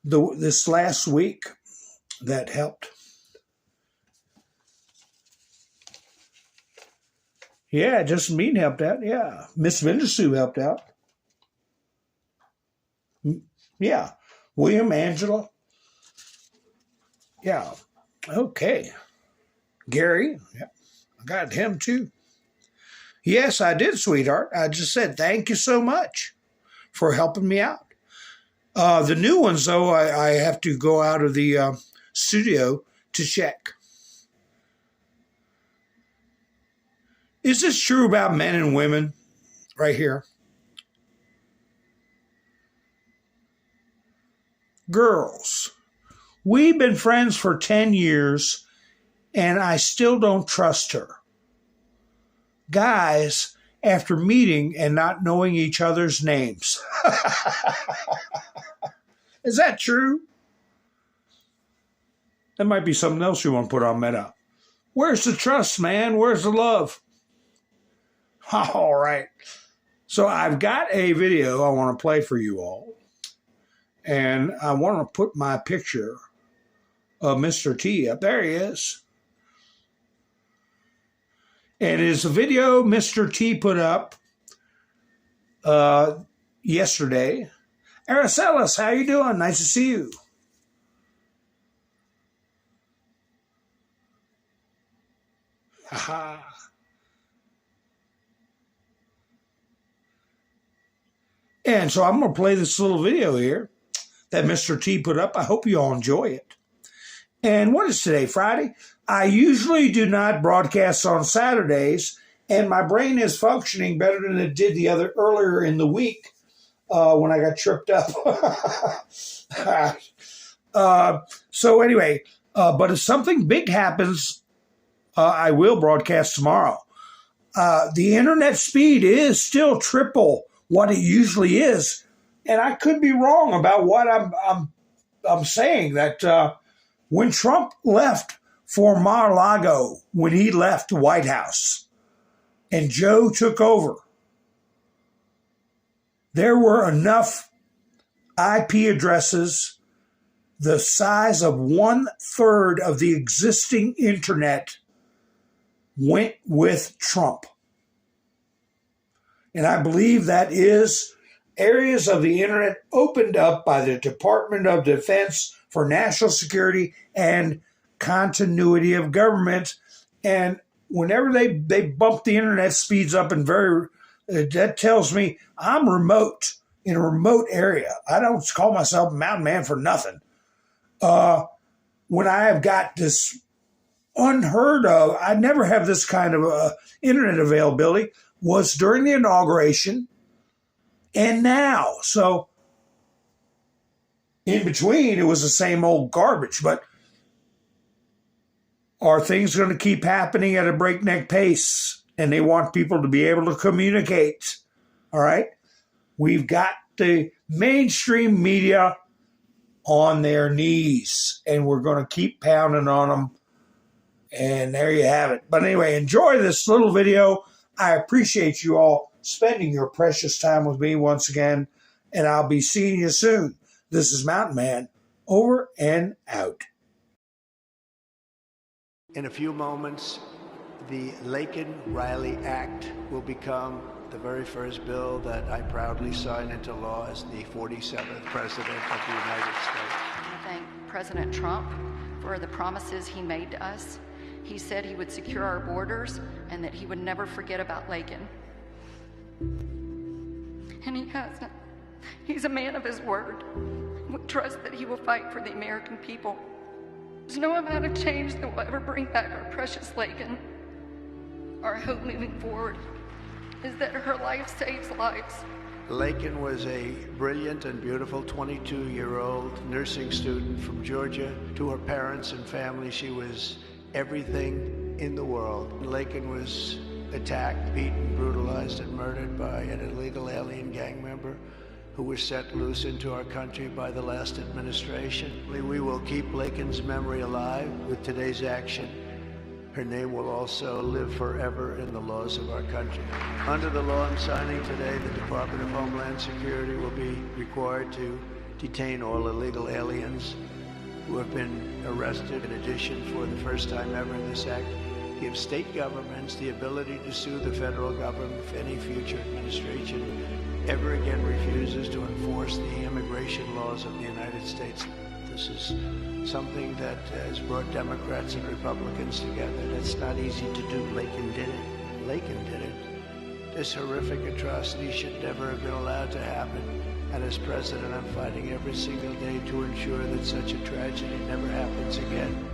this last week that helped. Yeah, just me helped out. Yeah, Miss Vindersue helped out. Yeah, William, Angela. Yeah, okay. Gary, yeah, I got him too. Yes, I did, sweetheart. I just said thank you so much for helping me out. The new ones, though, I have to go out of the studio to check. Is this true about men and women right here? Girls, we've been friends for 10 years and I still don't trust her. Guys, after meeting and not knowing each other's names. Is that true? That might be something else you want to put on Meta. Where's the trust, man? Where's the love? All right. So I've got a video I want to play for you all. And I want to put my picture of Mr. T up. There he is. And it's a video Mr. T put up yesterday. Aracelis, how you doing? Nice to see you. Haha. And so I'm going to play this little video here that Mr. T put up. I hope you all enjoy it. And what is today, Friday? I usually do not broadcast on Saturdays, and my brain is functioning better than it did earlier in the week when I got tripped up. So anyway, but if something big happens, I will broadcast tomorrow. The internet speed is still triple what it usually is, and I could be wrong about what I'm saying. That when Trump left for Mar-a-Lago, when he left the White House, and Joe took over, there were enough IP addresses the size of 1/3 of the existing internet went with Trump. And I believe that is areas of the internet opened up by the Department of Defense for national security and continuity of government. And whenever they bump the internet speeds up and that tells me I'm remote, in a remote area. I don't call myself a mountain man for nothing. When I have got this unheard of, I never have this kind of internet availability, was during the inauguration and now. So in between, it was the same old garbage. But are things going to keep happening at a breakneck pace? And they want people to be able to communicate. All right. We've got the mainstream media on their knees, and we're going to keep pounding on them. And there you have it. But anyway, enjoy this little video. I appreciate you all spending your precious time with me once again, and I'll be seeing you soon. This is Mountain Man, over and out. In a few moments, the Laken-Riley Act will become the very first bill that I proudly sign into law as the 47th President of the United States. I want to thank President Trump for the promises he made to us. He said he would secure our borders and that he would never forget about Laken. And he hasn't. He's a man of his word. We trust that he will fight for the American people. There's no amount of change that will ever bring back our precious Lakin. Our hope moving forward is that her life saves lives. Lakin was a brilliant and beautiful 22-year-old nursing student from Georgia. To her parents and family, she was everything in the world. Lakin was attacked, beaten, brutalized, and murdered by an illegal alien gang member who was set loose into our country by the last administration. We will keep Lakin's memory alive with today's action. Her name will also live forever in the laws of our country. Under the law I'm signing today, the Department of Homeland Security will be required to detain all illegal aliens who have been arrested. In addition, for the first time ever in this act, gives state governments the ability to sue the federal government if any future administration ever again refuses to enforce the immigration laws of the United States. This is something that has brought Democrats and Republicans together. That's not easy to do. Lakin did it. Lakin did it. This horrific atrocity should never have been allowed to happen. And as president, I'm fighting every single day to ensure that such a tragedy never happens again.